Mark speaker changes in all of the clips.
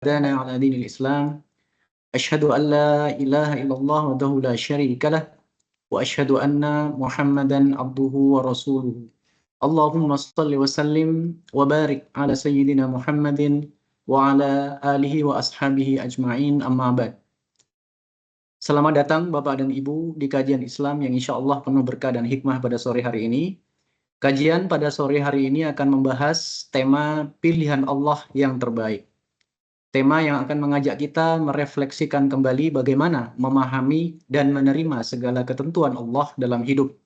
Speaker 1: هدانا على دين الإسلام أشهد أن لا إله إلا الله وحده لا شريك له وأشهد أن محمدا عبده ورسوله اللهم صل وسلم وبارك على سيدنا محمد وعلى آله وأصحابه أجمعين أما بعد. Selamat datang Bapak dan Ibu di kajian Islam yang insya Allah penuh berkah dan hikmah pada sore hari ini. Kajian pada sore hari ini akan membahas tema pilihan Allah yang terbaik. Tema yang akan mengajak kita merefleksikan kembali bagaimana memahami dan menerima segala ketentuan Allah dalam hidup,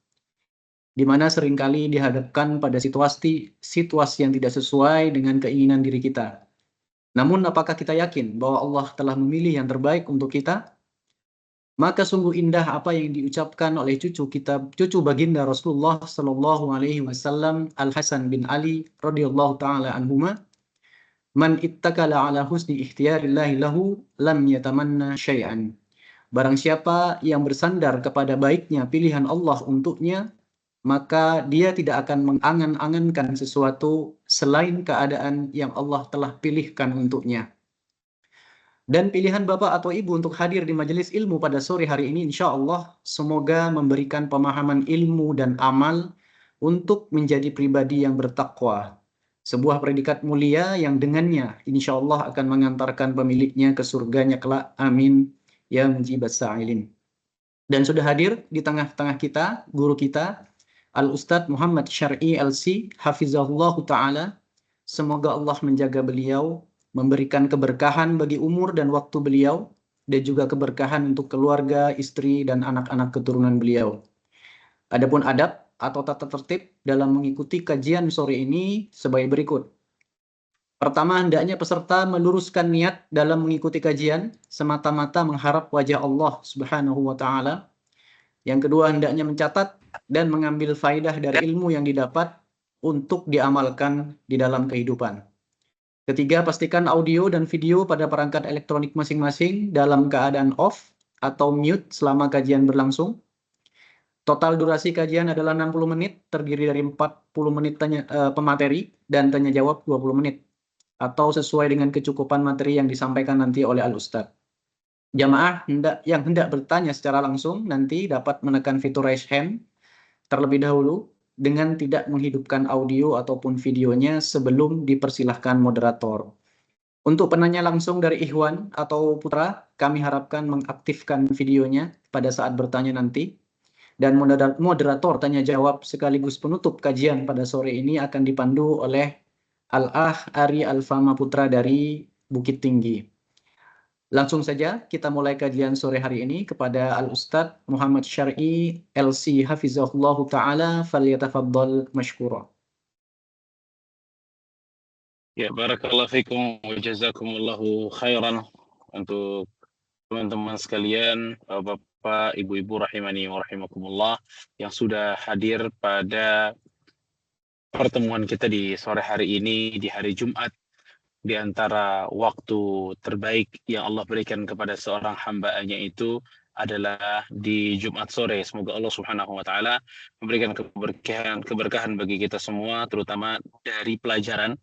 Speaker 1: di mana seringkali dihadapkan pada situasi yang tidak sesuai dengan keinginan diri kita. Namun apakah kita yakin bahwa Allah telah memilih yang terbaik untuk kita? Maka sungguh indah apa yang diucapkan oleh cucu baginda Rasulullah Shallallahu Alaihi Wasallam Al Hasan bin Ali radhiyallahu taala anhuma, man ittakala ala husni ikhtiyarillahi lahu lam yatamanna syai'an. Barang siapa yang bersandar kepada baiknya pilihan Allah untuknya, maka dia tidak akan mengangan-angankan sesuatu selain keadaan yang Allah telah pilihkan untuknya. Dan pilihan Bapak atau Ibu untuk hadir di majelis ilmu pada sore hari ini insya Allah semoga memberikan pemahaman ilmu dan amal untuk menjadi pribadi yang bertakwa. Sebuah predikat mulia yang dengannya insya Allah akan mengantarkan pemiliknya ke surganya kelak. Amin. Ya mujibas sa'ilin. Dan sudah hadir di tengah-tengah kita, guru kita, Al-Ustadz Muhammad Syar'i LC, Hafizahullah Ta'ala. Semoga Allah menjaga beliau, memberikan keberkahan bagi umur dan waktu beliau, dan juga keberkahan untuk keluarga, istri, dan anak-anak keturunan beliau. Adapun adab atau tata tertib dalam mengikuti kajian sore ini sebagai berikut. Pertama, hendaknya peserta meluruskan niat dalam mengikuti kajian semata-mata mengharap wajah Allah Subhanahu wa Ta'ala. Yang kedua, hendaknya mencatat dan mengambil faidah dari ilmu yang didapat untuk diamalkan di dalam kehidupan. Ketiga, pastikan audio dan video pada perangkat elektronik masing-masing dalam keadaan off atau mute selama kajian berlangsung. Total durasi kajian adalah 60 menit, terdiri dari 40 menit pemateri dan tanya jawab 20 menit. Atau sesuai dengan kecukupan materi yang disampaikan nanti oleh Al-Ustadz. Jamaah yang hendak bertanya secara langsung nanti dapat menekan fitur raise hand terlebih dahulu dengan tidak menghidupkan audio ataupun videonya sebelum dipersilahkan moderator. Untuk penanya langsung dari Ikhwan atau Putra, kami harapkan mengaktifkan videonya pada saat bertanya nanti. Dan moderator tanya jawab sekaligus penutup kajian pada sore ini akan dipandu oleh Al-Ah Ari Alfama Putra dari Bukit Tinggi. Langsung saja kita mulai kajian sore hari ini kepada Al-Ustadz Muhammad Syar'i LC Hafizahullah Ta'ala falyatafaddal mashkura.
Speaker 2: Ya, barakallahu fikum wa jazakumullahu khairan untuk teman-teman sekalian, Bapak, Ibu-ibu rahimani wa rahimakumullah yang sudah hadir pada pertemuan kita di sore hari ini di hari Jumat, di antara waktu terbaik yang Allah berikan kepada seorang hamba-Nya itu adalah di Jumat sore. Semoga Allah Subhanahu wa taala memberikan keberkahan bagi kita semua, terutama dari pelajaran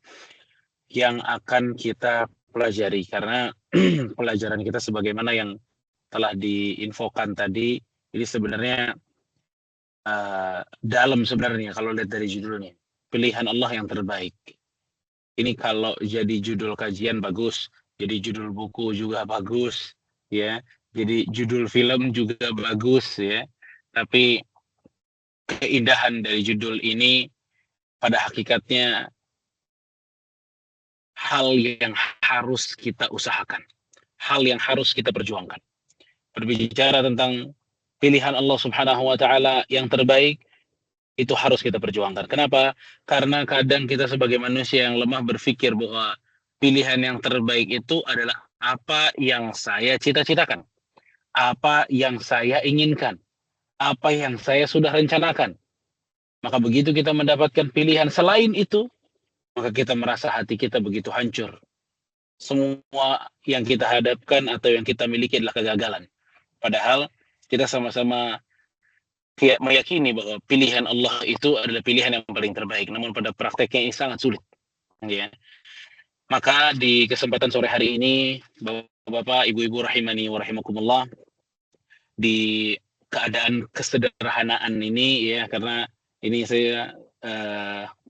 Speaker 2: yang akan kita pelajari, karena pelajaran kita sebagaimana yang telah diinfokan tadi ini sebenarnya dalam sebenarnya kalau lihat dari judulnya, pilihan Allah yang terbaik. Ini kalau jadi judul kajian bagus, jadi judul buku juga bagus, ya. Jadi judul film juga bagus, ya. Tapi keindahan dari judul ini pada hakikatnya hal yang harus kita usahakan, hal yang harus kita perjuangkan. Berbicara tentang pilihan Allah Subhanahu wa taala yang terbaik, itu harus kita perjuangkan. Kenapa? Karena kadang kita sebagai manusia yang lemah berpikir bahwa pilihan yang terbaik itu adalah apa yang saya cita-citakan, apa yang saya inginkan, apa yang saya sudah rencanakan. Maka begitu kita mendapatkan pilihan selain itu, maka kita merasa hati kita begitu hancur. Semua yang kita hadapkan atau yang kita miliki adalah kegagalan. Padahal kita sama-sama meyakini bahwa pilihan Allah itu adalah pilihan yang paling terbaik. Namun pada prakteknya ini sangat sulit. Ya. Maka di kesempatan sore hari ini, Bapak-bapak, Ibu-ibu rahimani wa rahimakumullah, di keadaan kesederhanaan ini ya, karena ini saya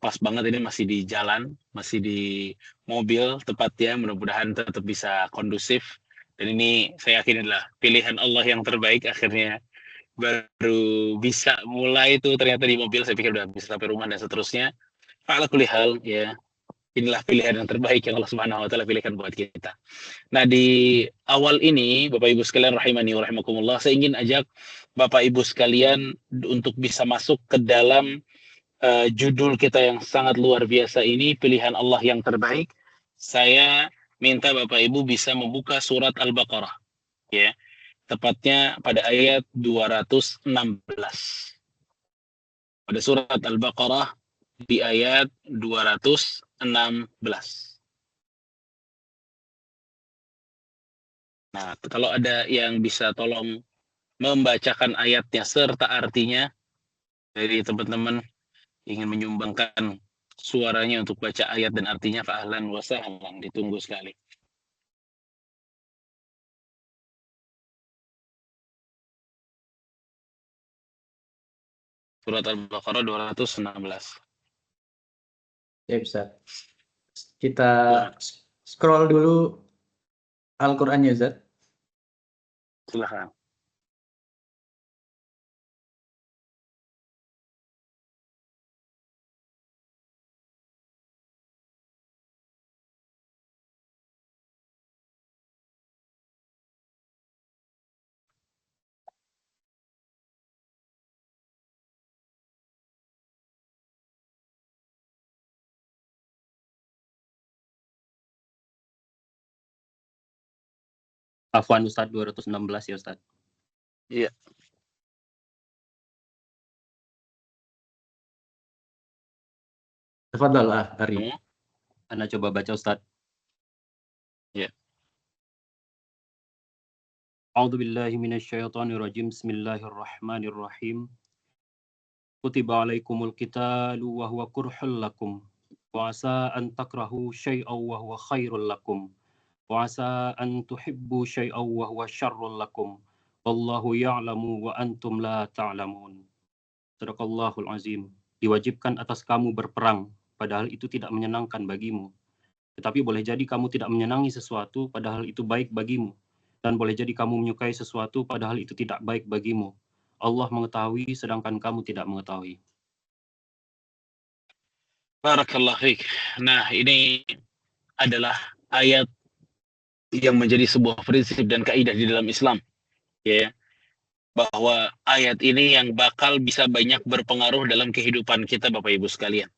Speaker 2: pas banget ini masih di jalan, masih di mobil tepatnya, mudah-mudahan tetap bisa kondusif, dan ini saya yakin adalah pilihan Allah yang terbaik. Akhirnya baru bisa mulai itu ternyata di mobil, saya pikir udah bisa sampai rumah dan seterusnya. Ala kulli hal ya, inilah pilihan yang terbaik yang Allah Subhanahu wa taala pilihkan buat kita. Nah, di awal ini Bapak Ibu sekalian rahimani wa rahimakumullah, saya ingin ajak Bapak Ibu sekalian untuk bisa masuk ke dalam judul kita yang sangat luar biasa ini, pilihan Allah yang terbaik. Saya minta Bapak Ibu bisa membuka surat Al-Baqarah ya. Tepatnya pada ayat 216. Pada surat Al-Baqarah di ayat 216. Nah, kalau ada yang bisa tolong membacakan ayatnya serta artinya, dari teman-teman ingin menyumbangkan suaranya untuk baca ayat dan artinya, fa'ahlan wa sahlan, ditunggu sekali. Surat Al-Baqarah 216.
Speaker 1: Ya, Ustaz. Kita scroll dulu Al-Qur'annya, Ustaz.
Speaker 2: Silakan.
Speaker 3: Afwan Ustaz, 216 ya Ustaz.
Speaker 2: Iya.
Speaker 1: Tafadhal Ari.
Speaker 3: Ana coba baca Ustaz.
Speaker 2: Ya.
Speaker 3: A'udzu billahi minasyaitonir rajim. Bismillahirrahmanirrahim. Kutiba alaikumul qitalu wa huwa kurhul lakum wa asa an takrahu syai'aw wa huwa khairul lakum wa asa an tuhibbu syai'aw wa huwa syarrul lakum wallahu ya'lamu wa antum la ta'lamun. Sadaqallahul azim. Diwajibkan atas kamu berperang, padahal itu tidak menyenangkan bagimu. Tetapi boleh jadi kamu tidak menyenangi sesuatu, padahal itu baik bagimu. Dan boleh jadi kamu menyukai sesuatu, padahal itu tidak baik bagimu. Allah mengetahui, sedangkan kamu tidak mengetahui.
Speaker 2: Barakallahu fiik. Nah, ini adalah ayat yang menjadi sebuah prinsip dan kaidah di dalam Islam. Ya. Bahwa ayat ini yang bakal bisa banyak berpengaruh dalam kehidupan kita, Bapak Ibu sekalian.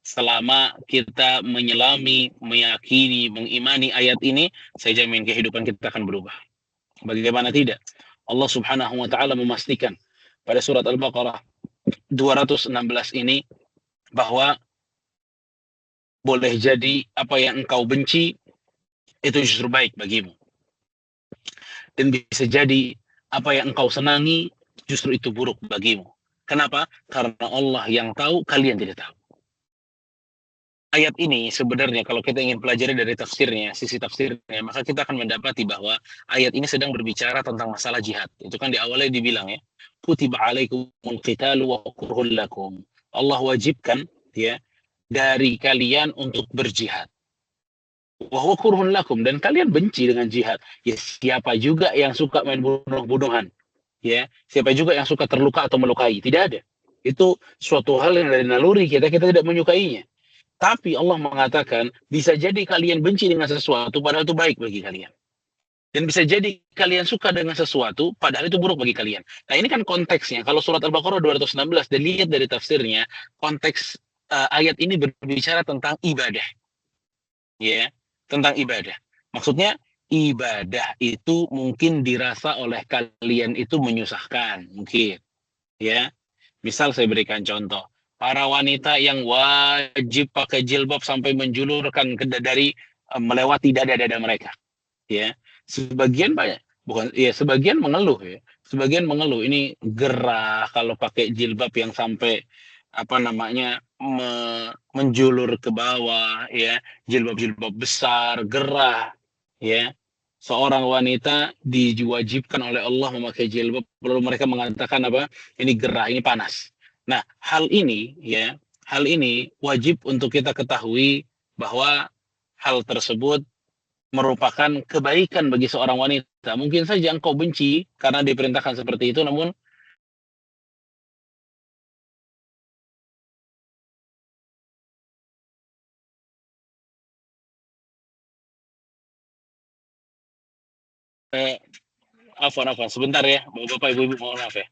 Speaker 2: Selama kita menyelami, meyakini, mengimani ayat ini, saya jamin kehidupan kita akan berubah. Bagaimana tidak? Allah Subhanahu wa taala memastikan pada surat Al-Baqarah 216 ini bahwa boleh jadi apa yang engkau benci itu justru baik bagimu. Dan bisa jadi apa yang engkau senangi justru itu buruk bagimu. Kenapa? Karena Allah yang tahu, kalian tidak tahu. Ayat ini sebenarnya kalau kita ingin pelajari dari tafsirnya, sisi tafsirnya, maka kita akan mendapati bahwa ayat ini sedang berbicara tentang masalah jihad. Itu kan di awalnya dibilang ya, kutiba alaikumul qitalu wa kurhul lakum. Allah wajibkan ya dari kalian untuk berjihad. Wa huwa kurhun lakum, dan kalian benci dengan jihad. Ya, siapa juga yang suka main bunuh-bunuhan? Ya, siapa juga yang suka terluka atau melukai? Tidak ada. Itu suatu hal yang dari naluri kita tidak menyukainya. Tapi Allah mengatakan, bisa jadi kalian benci dengan sesuatu, padahal itu baik bagi kalian. Dan bisa jadi kalian suka dengan sesuatu, padahal itu buruk bagi kalian. Nah, ini kan konteksnya. Kalau surat Al-Baqarah 216, dilihat dari tafsirnya, konteks ayat ini berbicara tentang ibadah. Ya, tentang ibadah. Maksudnya, ibadah itu mungkin dirasa oleh kalian itu menyusahkan. Mungkin. Ya, misal saya berikan contoh. Para wanita yang wajib pakai jilbab sampai menjulurkan dari melewati dada-dada mereka. Ya, sebagian banyak, bukan ya, sebagian mengeluh ya. Sebagian mengeluh ini gerah kalau pakai jilbab yang sampai apa namanya menjulur ke bawah, ya, jilbab-jilbab besar, gerah, ya. Seorang wanita diwajibkan oleh Allah memakai jilbab, lalu mereka mengatakan apa? Ini gerah, ini panas. Nah, hal ini wajib untuk kita ketahui bahwa hal tersebut merupakan kebaikan bagi seorang wanita. Mungkin saja engkau benci karena diperintahkan seperti itu, namun eh, afwan, sebentar ya, Bapak Ibu, mohon maaf ya.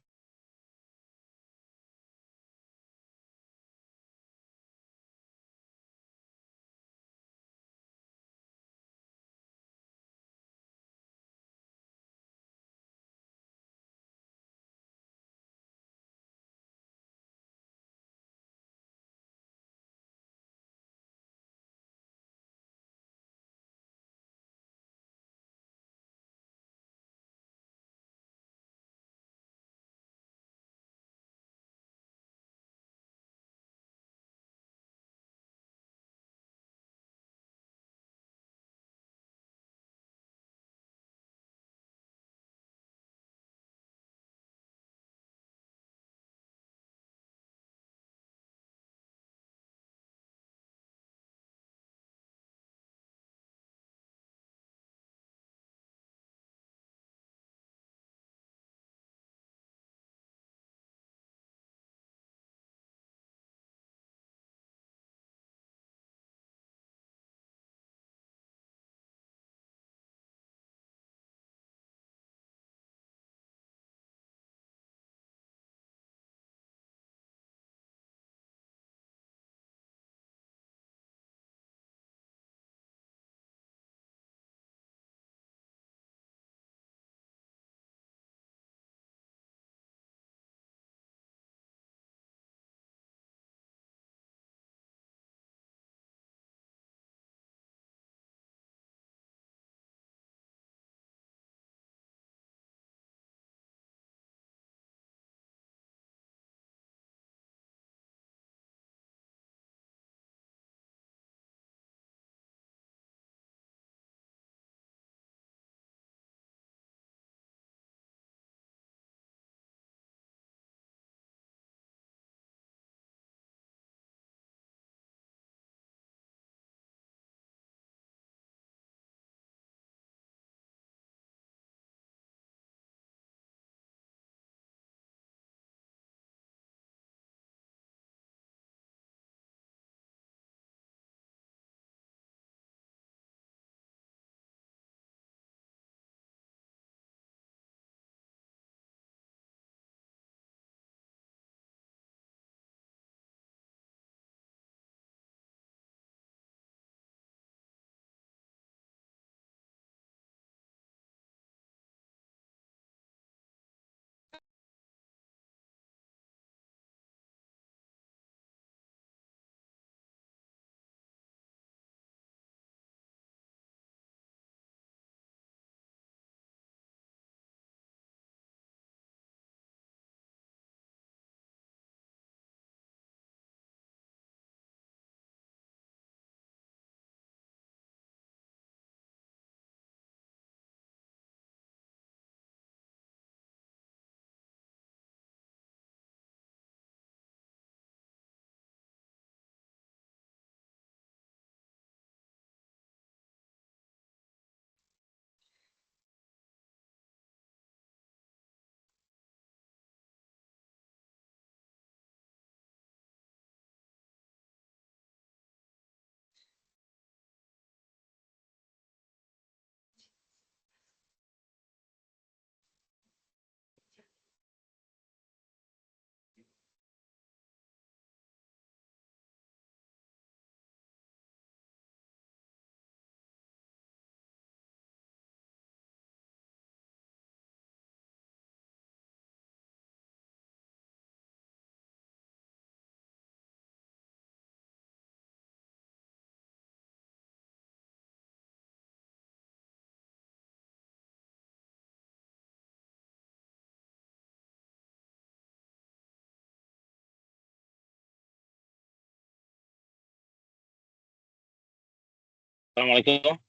Speaker 2: Assalamualaikum.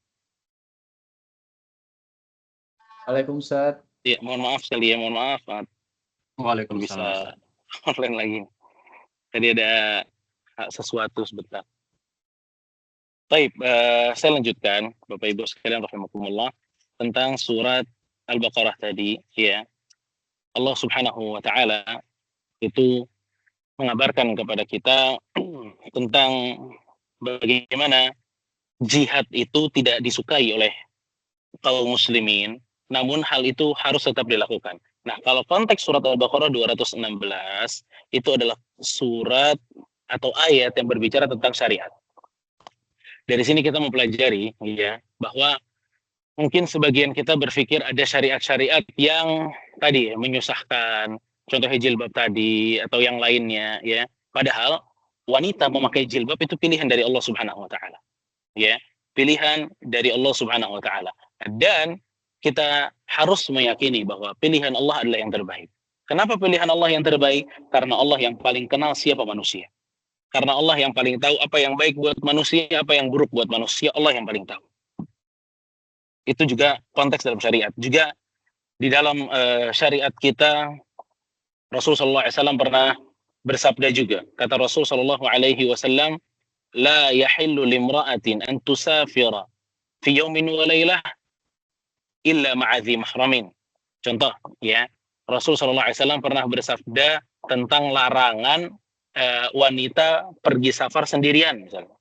Speaker 1: Waalaikumsalam.
Speaker 2: Ya, mohon maaf sekali ya, mohon maaf.
Speaker 3: Waalaikumsalam,
Speaker 2: Bisa
Speaker 3: Ustaz.
Speaker 2: online lagi. Tadi ada sesuatu sebentar. Baik, saya lanjutkan, Bapak Ibu sekalian rahimakumullah, tentang surat Al-Baqarah tadi, ya. Allah Subhanahu wa taala itu mengabarkan kepada kita tentang bagaimana jihad itu tidak disukai oleh kaum muslimin, namun hal itu harus tetap dilakukan. Nah, kalau konteks surat Al-Baqarah 216 itu adalah surat atau ayat yang berbicara tentang syariat. Dari sini kita mempelajari ya bahwa mungkin sebagian kita berpikir ada syariat-syariat yang tadi menyusahkan, contohnya jilbab tadi atau yang lainnya ya. Padahal wanita memakai jilbab itu pilihan dari Allah Subhanahu wa taala. Ya, pilihan dari Allah Subhanahu wa taala. Dan kita harus meyakini bahwa pilihan Allah adalah yang terbaik. Kenapa pilihan Allah yang terbaik? Karena Allah yang paling kenal siapa manusia. Karena Allah yang paling tahu apa yang baik buat manusia, apa yang buruk buat manusia, Allah yang paling tahu. Itu juga konteks dalam syariat. Juga di dalam syariat kita, Rasulullah SAW pernah bersabda juga. Kata Rasulullah SAW, la yahillu limra'atin an tusafira fi yawmin wa laylah illa ma'adhi mahramin. Contoh ya, Rasul SAW pernah bersabda tentang larangan wanita pergi safar sendirian misalnya.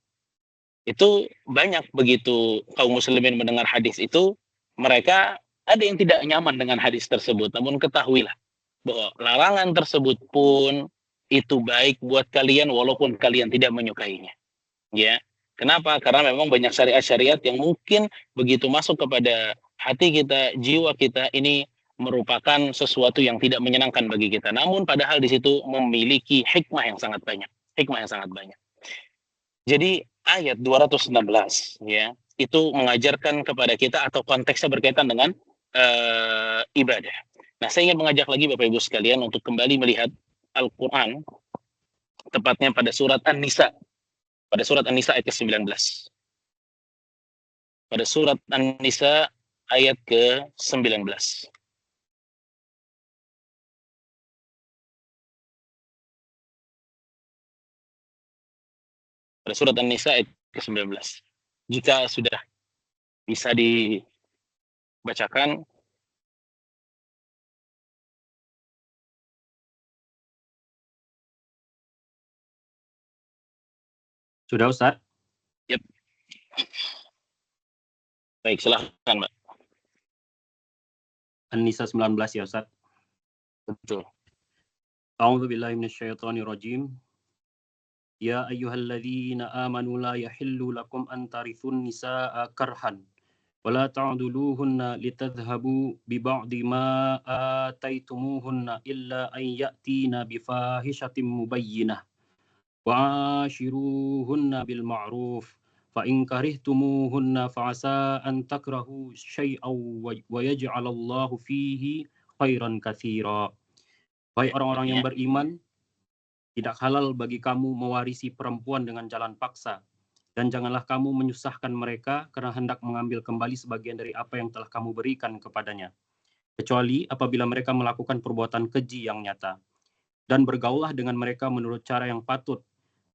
Speaker 2: Itu banyak begitu kaum muslimin mendengar hadis itu, mereka ada yang tidak nyaman dengan hadis tersebut. Namun ketahuilah bahwa larangan tersebut pun itu baik buat kalian walaupun kalian tidak menyukainya. Ya. Kenapa? Karena memang banyak syariat-syariat yang mungkin begitu masuk kepada hati kita, jiwa kita, ini merupakan sesuatu yang tidak menyenangkan bagi kita. Namun padahal di situ memiliki hikmah yang sangat banyak. Hikmah yang sangat banyak. Jadi ayat 216 ya, itu mengajarkan kepada kita atau konteksnya berkaitan dengan ibadah. Nah, saya ingin mengajak lagi Bapak Ibu sekalian untuk kembali melihat Al-Qur'an, tepatnya pada surat An-Nisa. Pada surat An-Nisa ayat ke-19. Pada surat An-Nisa ayat ke-19. Pada surat An-Nisa ayat ke-19. Jika sudah bisa dibacakan.
Speaker 3: Sudah, Ustaz?
Speaker 2: Yep. Baik, silahkan, Mbak.
Speaker 3: An-Nisa 19 ya, Ustaz?
Speaker 2: Betul.
Speaker 3: A'udzu billahi minasyaitonir rajim. Ya ayyuhalladzina amanu la yahillu lakum an tarithun nisaa karhan wa la ta'duluhunna litadhhabu bi ba'di ma ataitumuhunna illa an ya'tina bi fahishatin mubayyinah wa ashiruhunna bil ma'ruf fa in karihtumuhunna fa asa an takrahu syai'aw wa yaj'alallahu fihi khairan katsira. Baik orang-orang yang beriman, tidak halal bagi kamu mewarisi perempuan dengan jalan paksa, dan janganlah kamu menyusahkan mereka karena hendak mengambil kembali sebagian dari apa yang telah kamu berikan kepadanya, kecuali apabila mereka melakukan perbuatan keji yang nyata. Dan bergaullah dengan mereka menurut cara yang patut.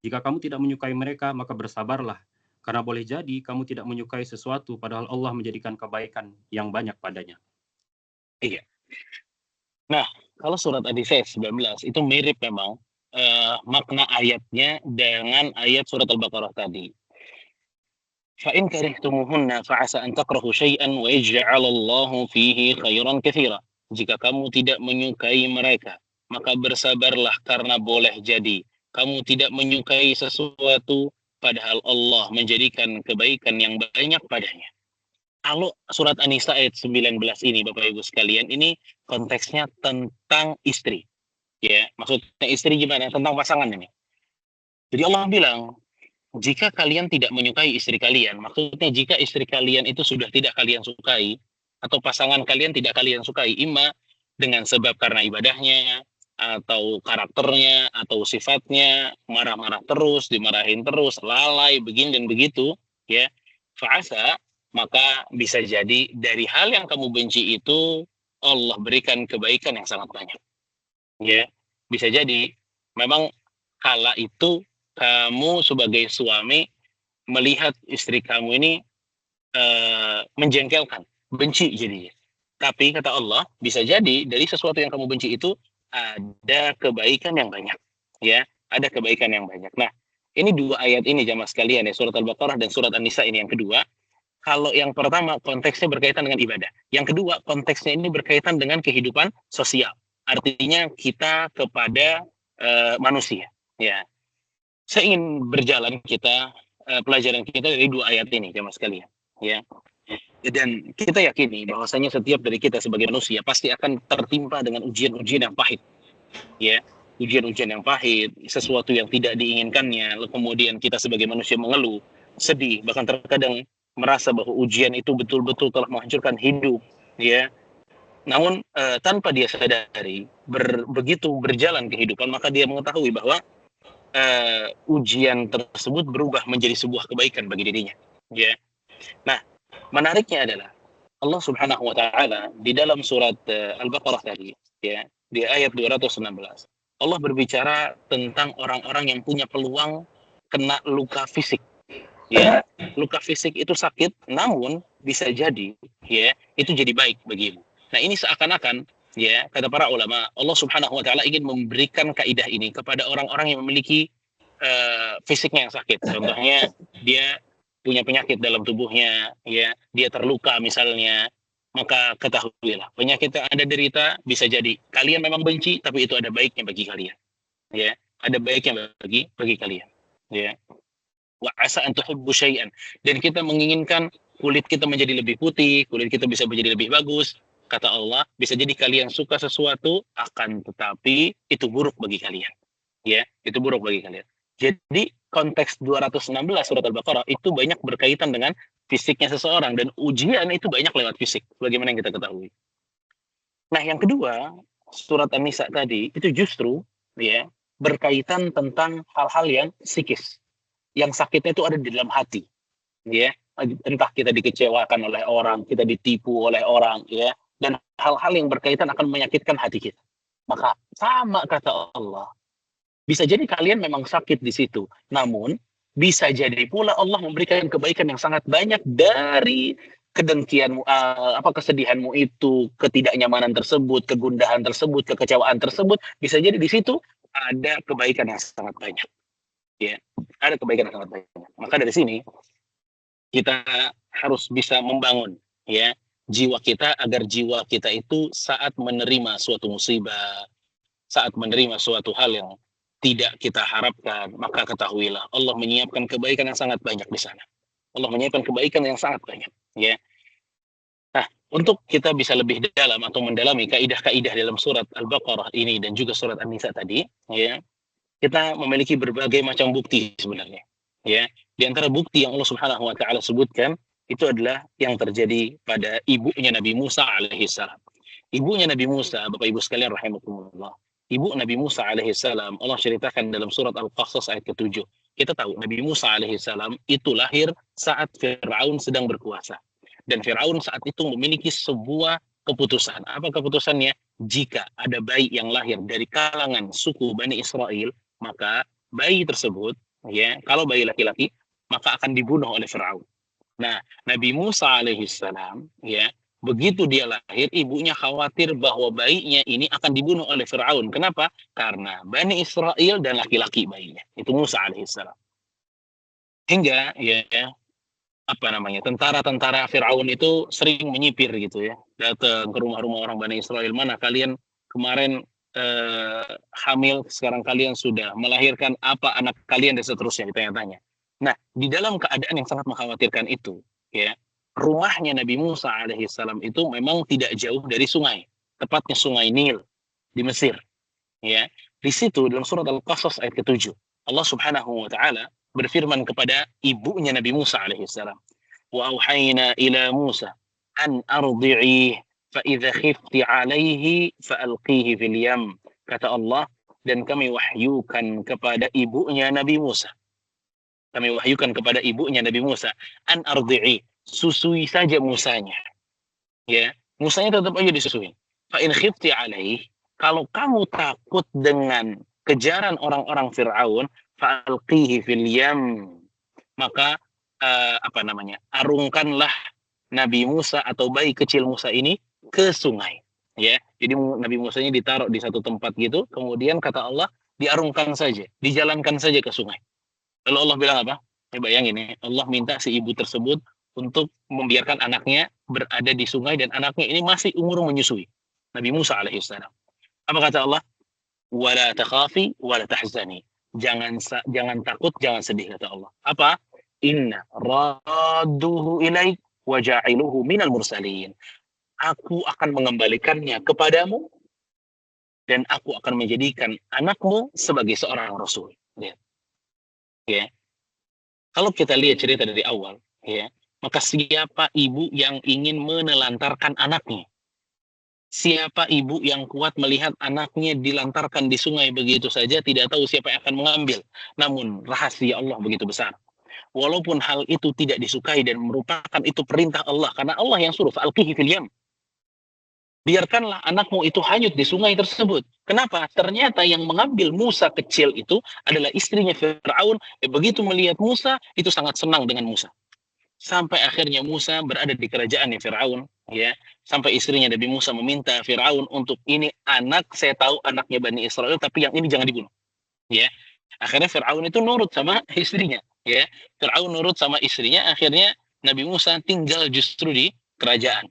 Speaker 3: Jika kamu tidak menyukai mereka, maka bersabarlah, karena boleh jadi kamu tidak menyukai sesuatu, padahal Allah menjadikan kebaikan yang banyak padanya.
Speaker 2: Iya. Nah, kalau surat An-Nisa 19 itu mirip memang makna ayatnya dengan ayat surat Al-Baqarah tadi. Fa in karihtumuhunna fa asa an takrahu syai'an wa yaj'alallahu fihi khairan katsira. Jika kamu tidak menyukai mereka, maka bersabarlah karena boleh jadi kamu tidak menyukai sesuatu padahal Allah menjadikan kebaikan yang banyak padanya. Kalau surat An-Nisa ayat 19 ini Bapak Ibu sekalian, ini konteksnya tentang istri. Ya, maksudnya istri gimana? Tentang pasangan ini. Jadi Allah bilang, jika kalian tidak menyukai istri kalian, maksudnya jika istri kalian itu sudah tidak kalian sukai, atau pasangan kalian tidak kalian sukai, ima dengan sebab karena ibadahnya, atau karakternya, atau sifatnya, marah-marah terus, dimarahin terus, lalai, begini dan begitu, ya. Fa'asa, maka bisa jadi dari hal yang kamu benci itu Allah berikan kebaikan yang sangat banyak. Ya, bisa jadi memang kala itu kamu sebagai suami melihat istri kamu ini menjengkelkan, benci jadinya. Tapi kata Allah, bisa jadi dari sesuatu yang kamu benci itu ada kebaikan yang banyak. Ya, ada kebaikan yang banyak. Nah, ini dua ayat ini jamaah sekalian ya, surat Al-Baqarah dan surat An-Nisa ini yang kedua. Kalau yang pertama konteksnya berkaitan dengan ibadah. Yang kedua konteksnya ini berkaitan dengan kehidupan sosial. Artinya kita kepada manusia. Ya, saya ingin berjalan kita pelajaran kita dari dua ayat ini jemaah sekalian. Ya, dan kita yakini bahwasanya setiap dari kita sebagai manusia pasti akan tertimpa dengan ujian-ujian yang pahit. Ya, ujian-ujian yang pahit, sesuatu yang tidak diinginkannya, lalu kemudian kita sebagai manusia mengeluh, sedih, bahkan terkadang merasa bahwa ujian itu betul-betul telah menghancurkan hidup, ya. Namun tanpa dia sadari, begitu berjalan kehidupan, maka dia mengetahui bahwa ujian tersebut berubah menjadi sebuah kebaikan bagi dirinya. Ya. Nah, menariknya adalah Allah Subhanahu wa taala di dalam surat Al-Baqarah tadi, ya, di ayat 216. Allah berbicara tentang orang-orang yang punya peluang kena luka fisik. Ya, luka fisik itu sakit, namun bisa jadi ya, itu jadi baik bagimu. Nah, ini seakan-akan ya, kata para ulama, Allah Subhanahu wa taala ingin memberikan kaidah ini kepada orang-orang yang memiliki fisiknya yang sakit. Contohnya dia punya penyakit dalam tubuhnya, ya, dia terluka misalnya, maka ketahuilah penyakit yang Anda derita bisa jadi kalian memang benci, tapi itu ada baiknya bagi kalian, ya, ada baiknya bagi kalian, ya. Wa asa an tuhibbu syai'an, dan kita menginginkan kulit kita menjadi lebih putih, kulit kita bisa menjadi lebih bagus. Kata Allah, bisa jadi kalian suka sesuatu, akan tetapi itu buruk bagi kalian, ya, itu buruk bagi kalian. Jadi konteks 216 surat Al-Baqarah itu banyak berkaitan dengan fisiknya seseorang, dan ujian itu banyak lewat fisik, bagaimana yang kita ketahui. Nah, yang kedua, surat An-Nisa tadi itu justru ya berkaitan tentang hal-hal yang psikis. Yang sakitnya itu ada di dalam hati, ya. Entah kita dikecewakan oleh orang, kita ditipu oleh orang, ya, dan hal-hal yang berkaitan akan menyakitkan hati kita. Maka sama kata Allah, bisa jadi kalian memang sakit di situ, namun bisa jadi pula Allah memberikan kebaikan yang sangat banyak dari kedengkianmu, kesedihanmu itu, ketidaknyamanan tersebut, kegundahan tersebut, kekecewaan tersebut, bisa jadi di situ ada kebaikan yang sangat banyak. Ya, ada kebaikan yang sangat banyak. Maka dari sini kita harus bisa membangun ya jiwa kita, agar jiwa kita itu saat menerima suatu musibah, saat menerima suatu hal yang tidak kita harapkan, maka ketahuilah Allah menyiapkan kebaikan yang sangat banyak di sana. Allah menyiapkan kebaikan yang sangat banyak, ya. Nah, untuk kita bisa lebih dalam atau mendalami kaidah-kaidah dalam surat Al-Baqarah ini dan juga surat An-Nisa tadi, ya, kita memiliki berbagai macam bukti sebenarnya, ya. Di antara bukti yang Allah Subhanahu wa taala sebutkan itu adalah yang terjadi pada ibunya Nabi Musa alaihissalam. Ibunya Nabi Musa, Bapak Ibu sekalian rahimakumullah. Ibu Nabi Musa alaihissalam, Allah ceritakan dalam surat Al-Qasas ayat ke-7. Kita tahu Nabi Musa alaihissalam itu lahir saat Fir'aun sedang berkuasa. Dan Fir'aun saat itu memiliki sebuah keputusan. Apa keputusannya? Jika ada bayi yang lahir dari kalangan suku Bani Israel, maka bayi tersebut, ya, kalau bayi laki-laki, maka akan dibunuh oleh Fir'aun. Nah, Nabi Musa alaihissalam, ya, begitu dia lahir, ibunya khawatir bahwa bayinya ini akan dibunuh oleh Fir'aun. Kenapa? Karena Bani Israel dan laki-laki bayinya. Itu Musa alaihissalam. Hingga, ya, tentara-tentara Fir'aun itu sering menyipir gitu ya. Datang ke rumah-rumah orang Bani Israel. Mana kalian kemarin hamil, sekarang kalian sudah melahirkan apa anak kalian, dan seterusnya ditanya-tanya. Nah, di dalam keadaan yang sangat mengkhawatirkan itu, ya, rumahnya Nabi Musa alaihissalam itu memang tidak jauh dari sungai, tepatnya sungai Nil di Mesir. Ya, di situ dalam surat Al-Qasas ayat ke-7, Allah Subhanahu wa taala berfirman kepada ibunya Nabi Musa alaihissalam, "Wa auhayna ila Musa an ardi'i fa idza khifti 'alaihi fa alqihi fil yam." Kata Allah, dan kami wahyukan kepada ibunya Nabi Musa kami wahyukan kepada ibunya Nabi Musa, an ardi'i, susui saja Musanya. Ya, Musanya tetap aja disusui. Fa in khifti alaih, kalau kamu takut dengan kejaran orang-orang Fir'aun, fa'alqihi fil yam, maka arungkanlah Nabi Musa atau bayi kecil Musa ini ke sungai. Ya, jadi Nabi Musa ini ditaruh di satu tempat gitu, kemudian kata Allah diarungkan saja, dijalankan saja ke sungai. Lalu Allah bilang apa? Bayangin ya, Allah minta si ibu tersebut untuk membiarkan anaknya berada di sungai dan anaknya ini masih umur menyusui. Nabi Musa alaihissalam. Apa kata Allah? Wala takhafi wala tahzani. Jangan takut, jangan sedih kata Allah. Apa? Inna radduhu ilaik wa ja'iluhu minal mursalin. Aku akan mengembalikannya kepadamu dan aku akan menjadikan anakmu sebagai seorang rasul. Lihat. Ya. Kalau kita lihat cerita dari awal, ya, maka siapa ibu yang ingin menelantarkan anaknya? Siapa ibu yang kuat melihat anaknya dilantarkan di sungai begitu saja, tidak tahu siapa yang akan mengambil. Namun rahasia Allah begitu besar. Walaupun hal itu tidak disukai dan merupakan itu perintah Allah, karena Allah yang suruh, fa'alqihi fil yam. Biarkanlah anakmu itu hanyut di sungai tersebut. Kenapa? Ternyata yang mengambil Musa kecil itu adalah istrinya Fir'aun. Begitu melihat Musa, itu sangat senang dengan Musa. Sampai akhirnya Musa berada di kerajaan Fir'aun. Ya, sampai istrinya Nabi Musa meminta Fir'aun untuk, ini anak, saya tahu anaknya Bani Israel, tapi yang ini jangan dibunuh. Ya, akhirnya Fir'aun itu nurut sama istrinya. Ya, Fir'aun nurut sama istrinya. Akhirnya Nabi Musa tinggal justru di kerajaan.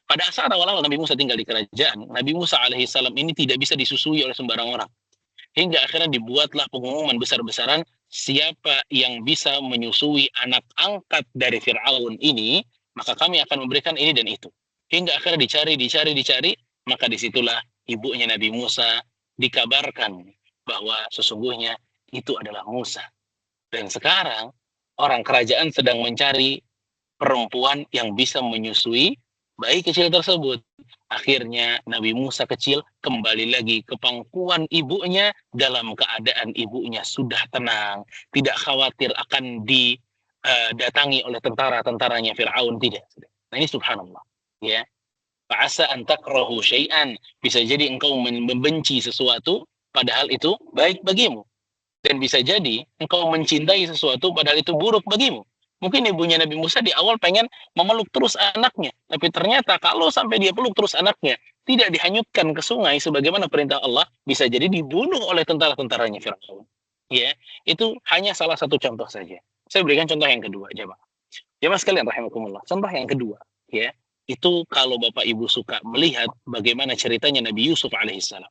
Speaker 2: Pada saat awal-awal Nabi Musa tinggal di kerajaan, Nabi Musa alaihissalam ini tidak bisa disusui oleh sembarang orang. Hingga akhirnya dibuatlah pengumuman besar-besaran, siapa yang bisa menyusui anak angkat dari Fir'aun ini, maka kami akan memberikan ini dan itu. Hingga akhirnya dicari, maka disitulah ibunya Nabi Musa dikabarkan bahwa sesungguhnya itu adalah Musa. Dan sekarang orang kerajaan sedang mencari perempuan yang bisa menyusui bayi kecil tersebut. Akhirnya Nabi Musa kecil kembali lagi ke pangkuan ibunya dalam keadaan ibunya sudah tenang, tidak khawatir akan didatangi oleh tentara-tentaranya Fir'aun, tidak. Nah ini subhanallah, ya. Fa'asa an takrahu syai'an, bisa jadi engkau membenci sesuatu padahal itu baik bagimu. Dan bisa jadi engkau mencintai sesuatu padahal itu buruk bagimu. Mungkin ibunya Nabi Musa di awal pengen memeluk terus anaknya, tapi ternyata kalau sampai dia peluk terus anaknya, tidak dihanyutkan ke sungai sebagaimana perintah Allah, bisa jadi dibunuh oleh tentara-tentaranya Fir'aun. Ya, itu hanya salah satu contoh saja. Saya berikan contoh yang kedua, jemaah. Jemaah sekalian rahimakumullah. Contoh yang kedua, ya, itu kalau Bapak Ibu suka melihat bagaimana ceritanya Nabi Yusuf alaihissalam.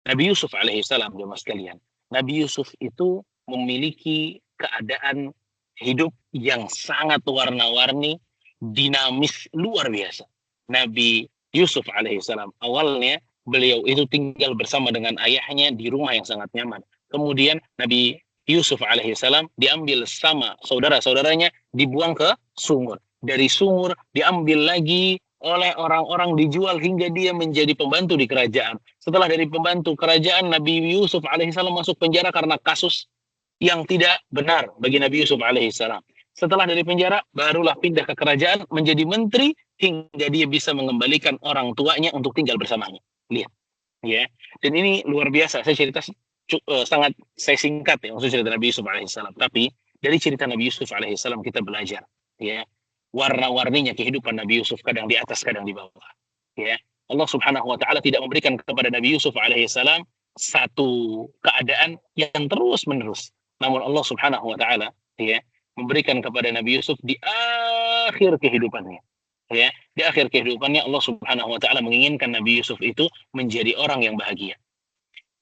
Speaker 2: Nabi Yusuf alaihissalam, jemaah sekalian. Nabi Yusuf itu memiliki keadaan hidup yang sangat warna-warni, dinamis, luar biasa. Nabi Yusuf alaihissalam, awalnya beliau itu tinggal bersama dengan ayahnya di rumah yang sangat nyaman. Kemudian Nabi Yusuf alaihissalam diambil sama saudara-saudaranya, dibuang ke sumur. Dari sumur diambil lagi oleh orang-orang, dijual hingga dia menjadi pembantu di kerajaan. Setelah dari pembantu kerajaan, Nabi Yusuf alaihissalam masuk penjara karena kasus yang tidak benar bagi Nabi Yusuf alaihissalam. Setelah dari penjara, barulah pindah ke kerajaan menjadi menteri hingga dia bisa mengembalikan orang tuanya untuk tinggal bersamanya. Lihat, ya. Dan ini luar biasa. Saya cerita sangat saya singkat ya, maksud cerita Nabi Yusuf alaihissalam. Tapi dari cerita Nabi Yusuf alaihissalam kita belajar, ya, warna-warninya kehidupan Nabi Yusuf, kadang di atas, kadang di bawah. Ya, Allah Subhanahu Wa Taala tidak memberikan kepada Nabi Yusuf alaihissalam satu keadaan yang terus menerus. Namun Allah Subhanahu Wa Taala, ya, memberikan kepada Nabi Yusuf di akhir kehidupannya. Ya, di akhir kehidupannya Allah Subhanahu Wa Taala menginginkan Nabi Yusuf itu menjadi orang yang bahagia.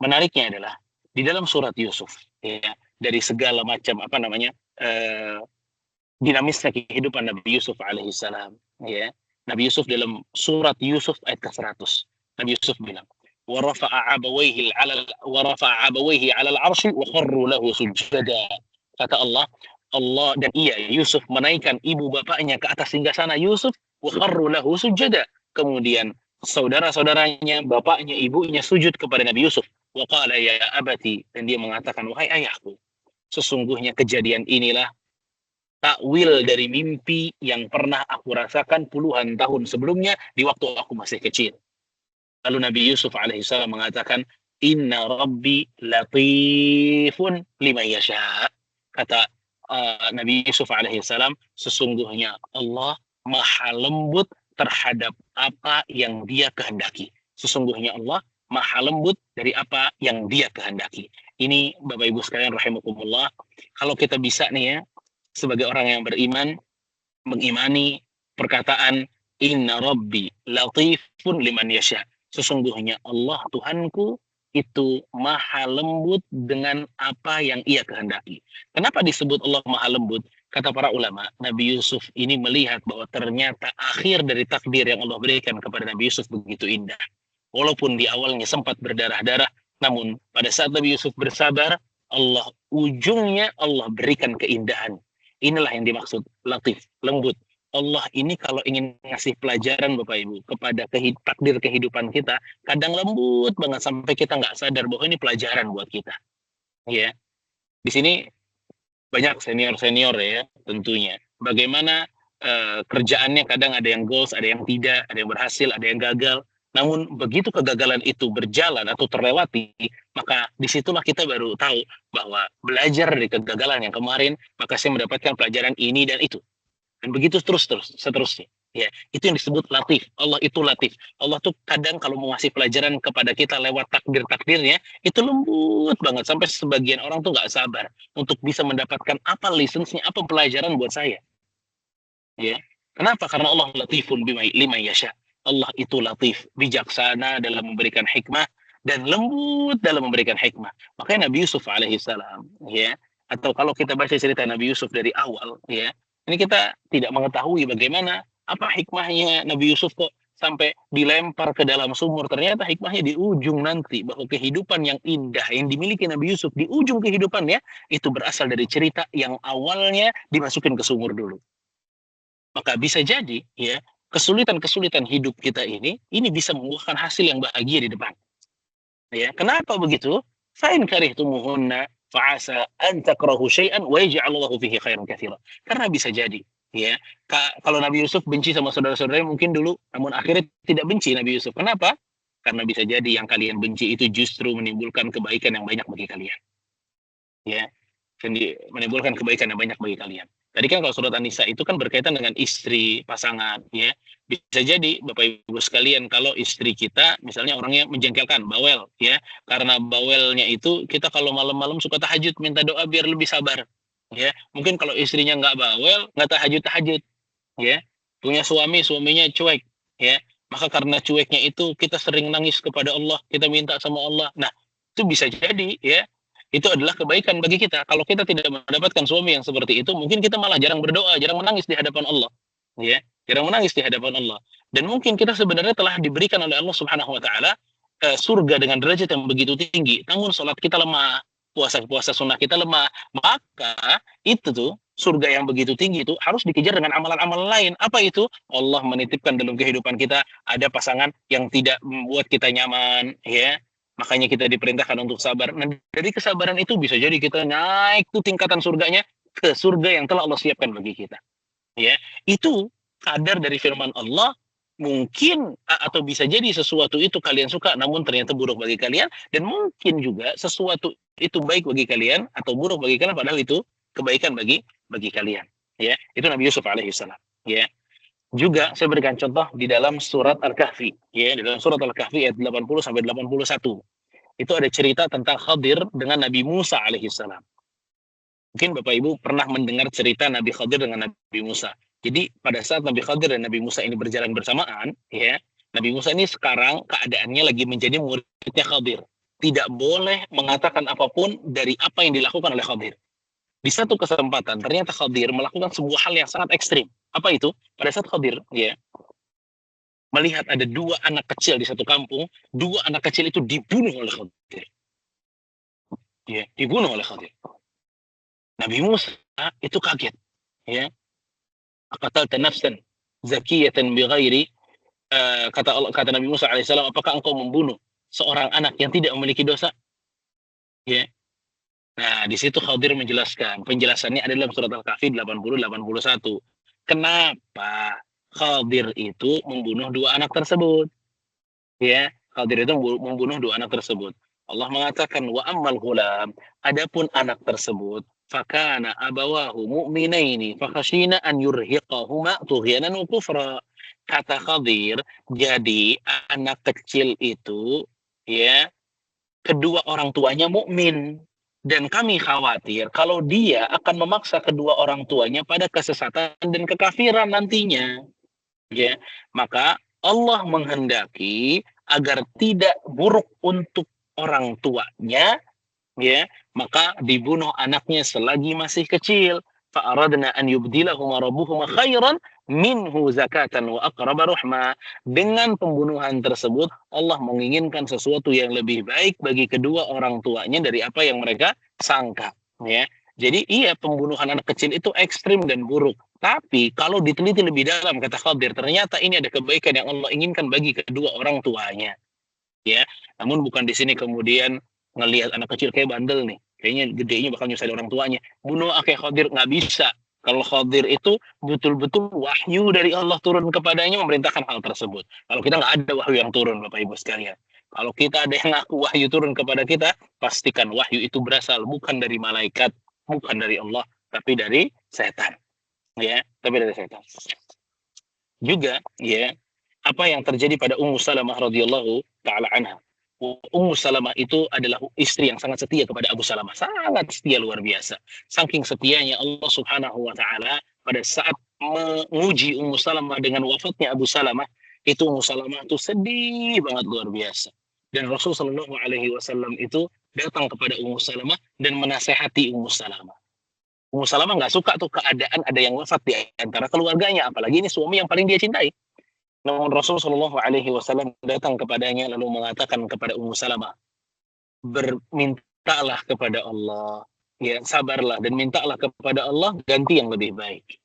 Speaker 2: Menariknya adalah di dalam surat Yusuf, ya, dari segala macam dinamisnya kehidupan Nabi Yusuf alaihissalam, ya. Nabi Yusuf dalam surat Yusuf ayat ke-100, Nabi Yusuf bilang, وَرَفَعَ عَبَوَيْهِ عَلَى الْعَرْشِ وَخَرُّوا لَهُ سُجَّدًا. Kata Allah dan Yusuf menaikkan ibu bapaknya ke atas singgasana Yusuf, وَخَرُّوا لَهُ سُجَّدًا. Kemudian saudara-saudaranya, bapaknya, ibunya sujud kepada Nabi Yusuf. وَقَالَ يَا أَبَتِي, dan dia mengatakan, wahai ayahku. sesungguhnya kejadian inilah takwil dari mimpi yang pernah aku rasakan puluhan tahun sebelumnya di waktu aku masih kecil. Lalu Nabi Yusuf alaihissalam mengatakan, Inna Rabbi latifun lima yasha. Kata Nabi Yusuf alaihissalam, sesungguhnya Allah maha lembut terhadap apa yang dia kehendaki. Sesungguhnya Allah maha lembut dari apa yang dia kehendaki. Ini Bapak Ibu sekalian rahimakumullah, kalau kita bisa nih ya, sebagai orang yang beriman, mengimani perkataan Inna Rabbi latifun liman yasha. Sesungguhnya Allah Tuhanku itu maha lembut dengan apa yang ia kehendaki. Kenapa disebut Allah maha lembut? Kata para ulama, Nabi Yusuf ini melihat bahwa ternyata akhir dari takdir yang Allah berikan kepada Nabi Yusuf begitu indah. Walaupun di awalnya sempat berdarah-darah, namun pada saat Nabi Yusuf bersabar, ujungnya Allah berikan keindahan. Inilah yang dimaksud latif, lembut. Allah ini kalau ingin ngasih pelajaran Bapak Ibu kepada takdir kehidupan kita, kadang lembut banget sampai kita nggak sadar bahwa ini pelajaran buat kita. Ya, di sini banyak senior-senior ya tentunya. Bagaimana kerjaannya kadang ada yang goals, ada yang tidak, ada yang berhasil, ada yang gagal. Namun begitu kegagalan itu berjalan atau terlewati, maka disitulah kita baru tahu bahwa belajar dari kegagalan yang kemarin, maka saya mendapatkan pelajaran ini dan itu. Dan begitu seterusnya. Ya, itu yang disebut latif. Allah itu latif. Allah tuh kadang kalau mau ngasih pelajaran kepada kita lewat takdir-takdirnya, itu lembut banget. Sampai sebagian orang tuh nggak sabar untuk bisa mendapatkan apa lessons-nya, apa pelajaran buat saya. Ya, kenapa? Karena Allah latifun lima yasha. Allah itu latif, bijaksana dalam memberikan hikmah dan lembut dalam memberikan hikmah. Makanya Nabi Yusuf alaihissalam, ya, atau kalau kita baca cerita Nabi Yusuf dari awal, ya, ini kita tidak mengetahui bagaimana apa hikmahnya Nabi Yusuf kok sampai dilempar ke dalam sumur. Ternyata hikmahnya di ujung nanti, bahwa kehidupan yang indah yang dimiliki Nabi Yusuf di ujung kehidupannya itu berasal dari cerita yang awalnya dimasukin ke sumur dulu. Maka bisa jadi ya, kesulitan-kesulitan hidup kita ini bisa membuahkan hasil yang bahagia di depan. Ya, kenapa begitu? Fa'in karihtumuhunna fa'asa an takrahu syai'an wa yaj'alallahu fihi khairan katsira. Karena bisa jadi, ya. Kalau Nabi Yusuf benci sama saudara-saudaranya mungkin dulu, namun akhirnya tidak benci Nabi Yusuf. Kenapa? Karena bisa jadi yang kalian benci itu justru menimbulkan kebaikan yang banyak bagi kalian. Ya, menimbulkan kebaikan yang banyak bagi kalian. Tadi kan kalau surat An-Nisa itu kan berkaitan dengan istri, pasangan, ya. Bisa jadi Bapak Ibu sekalian kalau istri kita misalnya orangnya menjengkelkan, bawel, ya. Karena bawelnya itu kita kalau malam-malam suka tahajud, minta doa biar lebih sabar, ya. Mungkin kalau istrinya nggak bawel, nggak tahajud, ya. Punya suaminya cuek, ya. Maka karena cueknya itu kita sering nangis kepada Allah, kita minta sama Allah. Nah, itu bisa jadi, ya. Itu adalah kebaikan bagi kita. Kalau kita tidak mendapatkan suami yang seperti itu, mungkin kita malah jarang berdoa, jarang menangis di hadapan Allah. Ya, jarang menangis di hadapan Allah. Dan mungkin kita sebenarnya telah diberikan oleh Allah Subhanahu wa taala surga dengan derajat yang begitu tinggi. Namun salat kita lemah, puasa sunnah kita lemah. Maka itu tuh surga yang begitu tinggi itu harus dikejar dengan amalan-amalan lain. Apa itu? Allah menitipkan dalam kehidupan kita ada pasangan yang tidak membuat kita nyaman, ya. Makanya kita diperintahkan untuk sabar. Nah, dari kesabaran itu bisa jadi kita naik tuh tingkatan surganya ke surga yang telah Allah siapkan bagi kita. Ya, itu kadar dari firman Allah. Mungkin atau bisa jadi sesuatu itu kalian suka namun ternyata buruk bagi kalian, dan mungkin juga sesuatu itu baik bagi kalian atau buruk bagi kalian padahal itu kebaikan bagi kalian. Ya, itu Nabi Yusuf alaihissalam. Ya. Juga saya berikan contoh di dalam surat Al-Kahfi, ya, di dalam surat Al-Kahfi ayat 80 sampai 81. Itu ada cerita tentang Khadir dengan Nabi Musa alaihissalam. Mungkin Bapak Ibu pernah mendengar cerita Nabi Khadir dengan Nabi Musa. Jadi pada saat Nabi Khadir dan Nabi Musa ini berjalan bersamaan, ya, Nabi Musa ini sekarang keadaannya lagi menjadi muridnya Khadir. Tidak boleh mengatakan apapun dari apa yang dilakukan oleh Khadir. Di satu kesempatan ternyata Khadir melakukan sebuah hal yang sangat ekstrim. Apa itu? Pada saat Khadir, ya, melihat ada dua anak kecil di satu kampung, dua anak kecil itu dibunuh oleh Khadir. Ya, dibunuh oleh Khadir. Nabi Musa itu kaget, ya. Aqatalta nafsan zakiyatan bighairi, kata Nabi Musa alaihissalam, apakah engkau membunuh seorang anak yang tidak memiliki dosa? Ya. Nah, di situ Khadir menjelaskan. Penjelasannya ada dalam surat Al-Kahfi 80-81. Kenapa Khadir itu membunuh dua anak tersebut? Ya, Khadir itu membunuh dua anak tersebut. Allah mengatakan wa ammal ghulam, adapun anak tersebut, fakana abawahu mu'minaini fakhashina an yurhiqahuma tughyanan wa kufra. Kata Khadir, jadi anak kecil itu ya kedua orang tuanya mukmin dan kami khawatir kalau dia akan memaksa kedua orang tuanya pada kesesatan dan kekafiran nantinya, ya. Maka Allah menghendaki agar tidak buruk untuk orang tuanya, ya, maka dibunuh anaknya selagi masih kecil. Fa'aradna an yubdilahuma rabbuhuma khairan minhu zakatan wa aqraba rahma. Dengan pembunuhan tersebut Allah menginginkan sesuatu yang lebih baik bagi kedua orang tuanya dari apa yang mereka sangka, ya. Jadi iya, pembunuhan anak kecil itu ekstrim dan buruk. Tapi kalau diteliti lebih dalam, kata Khadir, ternyata ini ada kebaikan yang Allah inginkan bagi kedua orang tuanya, ya. Namun bukan di sini kemudian ngelihat anak kecil kayak bandel nih, kayaknya gedenya bakal nyusahin orang tuanya, bunuh kayak Khadir. Nggak bisa. Kalau Khadir itu betul-betul wahyu dari Allah turun kepadanya memerintahkan hal tersebut. Kalau kita nggak ada wahyu yang turun, Bapak Ibu sekalian. Kalau kita ada yang ngaku wahyu turun kepada kita, pastikan wahyu itu berasal bukan dari malaikat, bukan dari Allah, tapi dari setan, ya, tapi dari setan. Juga, ya, apa yang terjadi pada Ummu Salamah radhiyallahu taala anha. Ummu Salamah itu adalah istri yang sangat setia kepada Abu Salamah, sangat setia luar biasa. Saking setianya Allah Subhanahu wa taala pada saat menguji Ummu Salamah dengan wafatnya Abu Salamah, itu Ummu Salamah itu sedih banget luar biasa. Dan Rasul Shallallahu alaihi wasallam itu datang kepada Ummu Salamah dan menasehati Ummu Salamah. Ummu Salamah nggak suka tuh keadaan ada yang wafat di antara keluarganya, apalagi ini suami yang paling dia cintai. Namun Rasul Shallallahu alaihi wasallam datang kepadanya lalu mengatakan kepada Ummu Salamah, bermintalah kepada Allah, ya, sabarlah dan mintalah kepada Allah ganti yang lebih baik.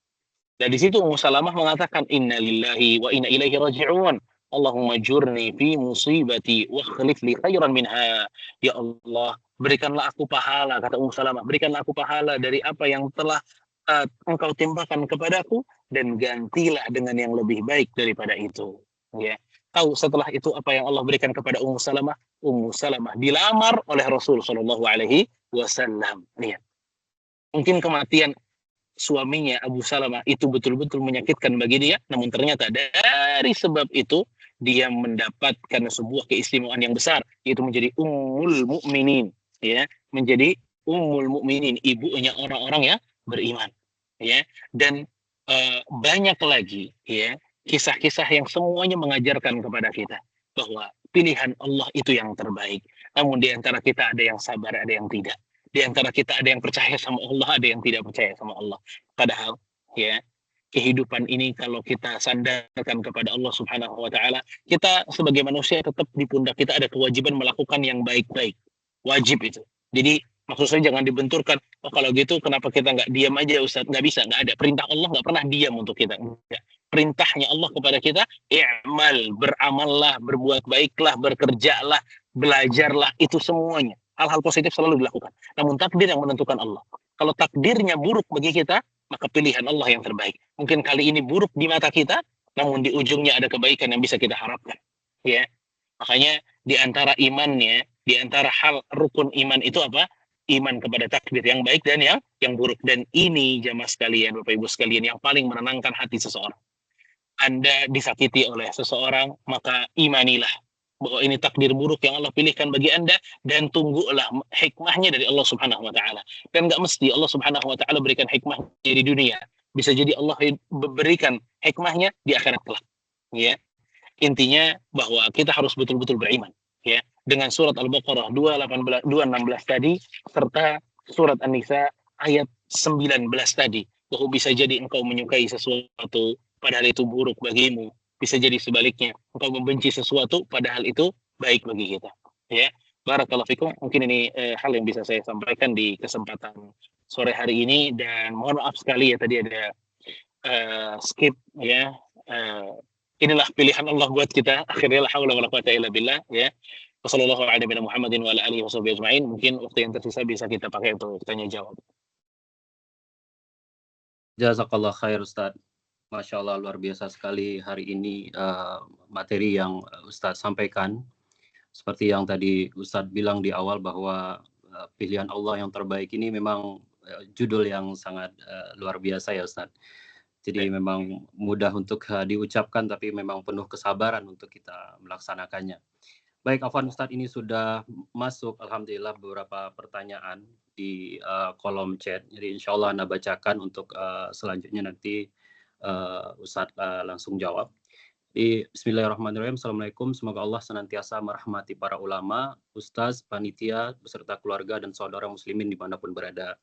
Speaker 2: Dan di situ Ummu Salamah mengatakan, inna lillahi wa inna ilaihi raji'un. Allahumma jurni fi musibati wa khlif li khairan minha. Ya Allah, berikanlah aku pahala, kata Ummu Salamah, berikanlah aku pahala dari apa yang telah engkau timpakan kepadaku dan gantilah dengan yang lebih baik daripada itu, ya. Tahu setelah itu apa yang Allah berikan kepada Ummu Salamah? Ummu Salamah dilamar oleh Rasul Shallallahu alaihi wasallam. Lihat. Mungkin kematian suaminya Abu Salamah itu betul-betul menyakitkan bagi dia, namun ternyata dari sebab itu dia mendapatkan sebuah keistimewaan yang besar, yaitu menjadi Ummul Mukminin, ya, menjadi Ummul Mukminin, ibunya orang-orang yang beriman, ya. Dan banyak lagi, ya, kisah-kisah yang semuanya mengajarkan kepada kita bahwa pilihan Allah itu yang terbaik. Namun di antara kita ada yang sabar, ada yang tidak. Di antara kita ada yang percaya sama Allah, ada yang tidak percaya sama Allah. Padahal, ya, kehidupan ini kalau kita sandarkan kepada Allah Subhanahu wa taala, kita sebagai manusia tetap di pundak kita ada kewajiban melakukan yang baik-baik. Wajib itu. Jadi maksud saya jangan dibenturkan, oh kalau gitu kenapa kita nggak diam aja Ustaz? Nggak bisa, nggak ada. Perintah Allah nggak pernah diam untuk kita. Enggak. Perintahnya Allah kepada kita, i'mal, beramallah, berbuat baiklah, bekerjalah, belajarlah, itu semuanya. Hal-hal positif selalu dilakukan. Namun takdir yang menentukan Allah. Kalau takdirnya buruk bagi kita, maka pilihan Allah yang terbaik. Mungkin kali ini buruk di mata kita, namun di ujungnya ada kebaikan yang bisa kita harapkan. Ya, makanya di antara imannya, di antara hal rukun iman itu apa? Iman kepada takdir yang baik dan yang buruk. Dan ini jamaah sekalian, Bapak Ibu sekalian, yang paling menenangkan hati seseorang. Anda disakiti oleh seseorang, maka imanilah bahwa ini takdir buruk yang Allah pilihkan bagi Anda, dan tunggulah hikmahnya dari Allah Subhanahu wa taala. Dan enggak mesti Allah Subhanahu wa taala berikan hikmah di dunia. Bisa jadi Allah berikan hikmahnya di akhirat kelak. Ya. Intinya bahwa kita harus betul-betul beriman, ya, dengan surat Al-Baqarah 216 tadi serta surat An-Nisa ayat 19 tadi, bahwa bisa jadi engkau menyukai sesuatu padahal itu buruk bagimu. Bisa jadi sebaliknya, engkau membenci sesuatu padahal itu baik bagi kita, ya. Barakallahu fikum. Mungkin ini hal yang bisa saya sampaikan di kesempatan sore hari ini, dan mohon maaf sekali ya tadi ada skip, ya. Inilah pilihan Allah buat kita. Akhirnya la haula wala quwata illa billah, ya. Wassallallahu ala nabiyina Muhammadin wa ala alihi washabihi ajma'in. Mungkin waktu yang tersisa bisa kita pakai untuk tanya jawab.
Speaker 3: Jazakallah khair Ustaz. Masya Allah, luar biasa sekali hari ini materi yang Ustaz sampaikan. Seperti yang tadi Ustaz bilang di awal bahwa pilihan Allah yang terbaik ini memang judul yang sangat luar biasa ya Ustaz. Jadi memang mudah untuk diucapkan tapi memang penuh kesabaran untuk kita melaksanakannya. Baik, Afwan Ustadz, ini sudah masuk alhamdulillah beberapa pertanyaan di kolom chat. Jadi insya Allah Anda bacakan untuk selanjutnya nanti Ustadz langsung jawab. Bismillahirrahmanirrahim. Assalamualaikum. Semoga Allah senantiasa merahmati para ulama, ustaz, panitia, beserta keluarga dan saudara muslimin dimanapun berada.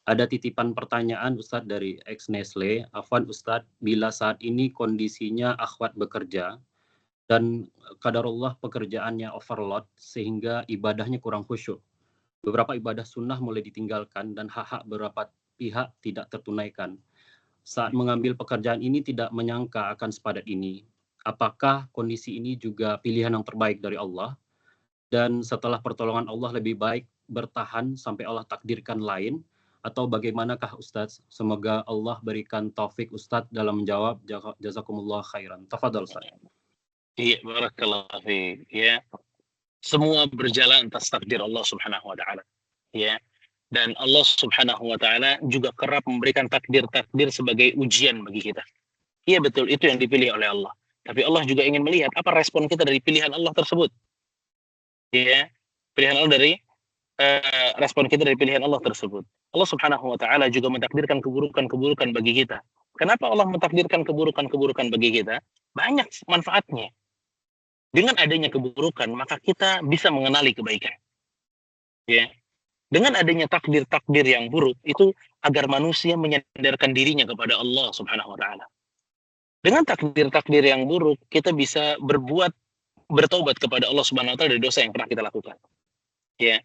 Speaker 3: Ada titipan pertanyaan Ustadz dari ex Nestle. Afwan Ustadz, bila saat ini kondisinya akhwat bekerja dan qadarullah pekerjaannya overload sehingga ibadahnya kurang khusyuk. Beberapa ibadah sunnah mulai ditinggalkan dan hak-hak beberapa pihak tidak tertunaikan. Saat mengambil pekerjaan ini tidak menyangka akan sepadat ini. Apakah kondisi ini juga pilihan yang terbaik dari Allah? Dan setelah pertolongan Allah lebih baik bertahan sampai Allah takdirkan lain? Atau bagaimanakah Ustadz? Semoga Allah berikan taufik Ustadz dalam menjawab. Jazakumullah khairan. Tafadhol Ustadz.
Speaker 2: Iya, barakallahu fiik. Ya, semua berjalan atas takdir Allah Subhanahu wa taala. Ya. Dan Allah Subhanahu wa taala juga kerap memberikan takdir-takdir sebagai ujian bagi kita. Iya betul, itu yang dipilih oleh Allah. Tapi Allah juga ingin melihat apa respon kita dari pilihan Allah tersebut. Ya, pilihan Allah dari respon kita dari pilihan Allah tersebut. Allah Subhanahu wa taala juga mentakdirkan keburukan-keburukan bagi kita. Kenapa Allah mentakdirkan keburukan-keburukan bagi kita? Banyak manfaatnya. Dengan adanya keburukan, maka kita bisa mengenali kebaikan. Ya. Dengan adanya takdir-takdir yang buruk, itu agar manusia menyandarkan dirinya kepada Allah Subhanahu wa taala. Dengan takdir-takdir yang buruk, kita bisa bertobat kepada Allah Subhanahu wa taala dari dosa yang pernah kita lakukan. Ya.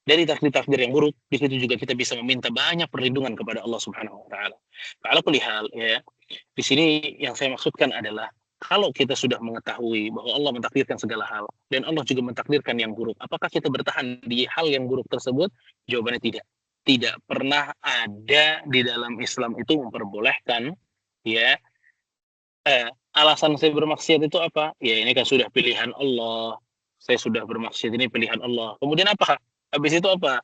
Speaker 2: Dari takdir-takdir yang buruk, di situ juga kita bisa meminta banyak perlindungan kepada Allah Subhanahu wa taala. Ala kulli hal, ya. Di sini yang saya maksudkan adalah kalau kita sudah mengetahui bahwa Allah mentakdirkan segala hal dan Allah juga mentakdirkan yang buruk, apakah kita bertahan di hal yang buruk tersebut? Jawabannya tidak. Tidak pernah ada di dalam Islam itu memperbolehkan, ya, alasan saya bermaksiat itu apa? Ya ini kan sudah pilihan Allah. Saya sudah bermaksiat, ini pilihan Allah. Kemudian apa? Habis itu apa?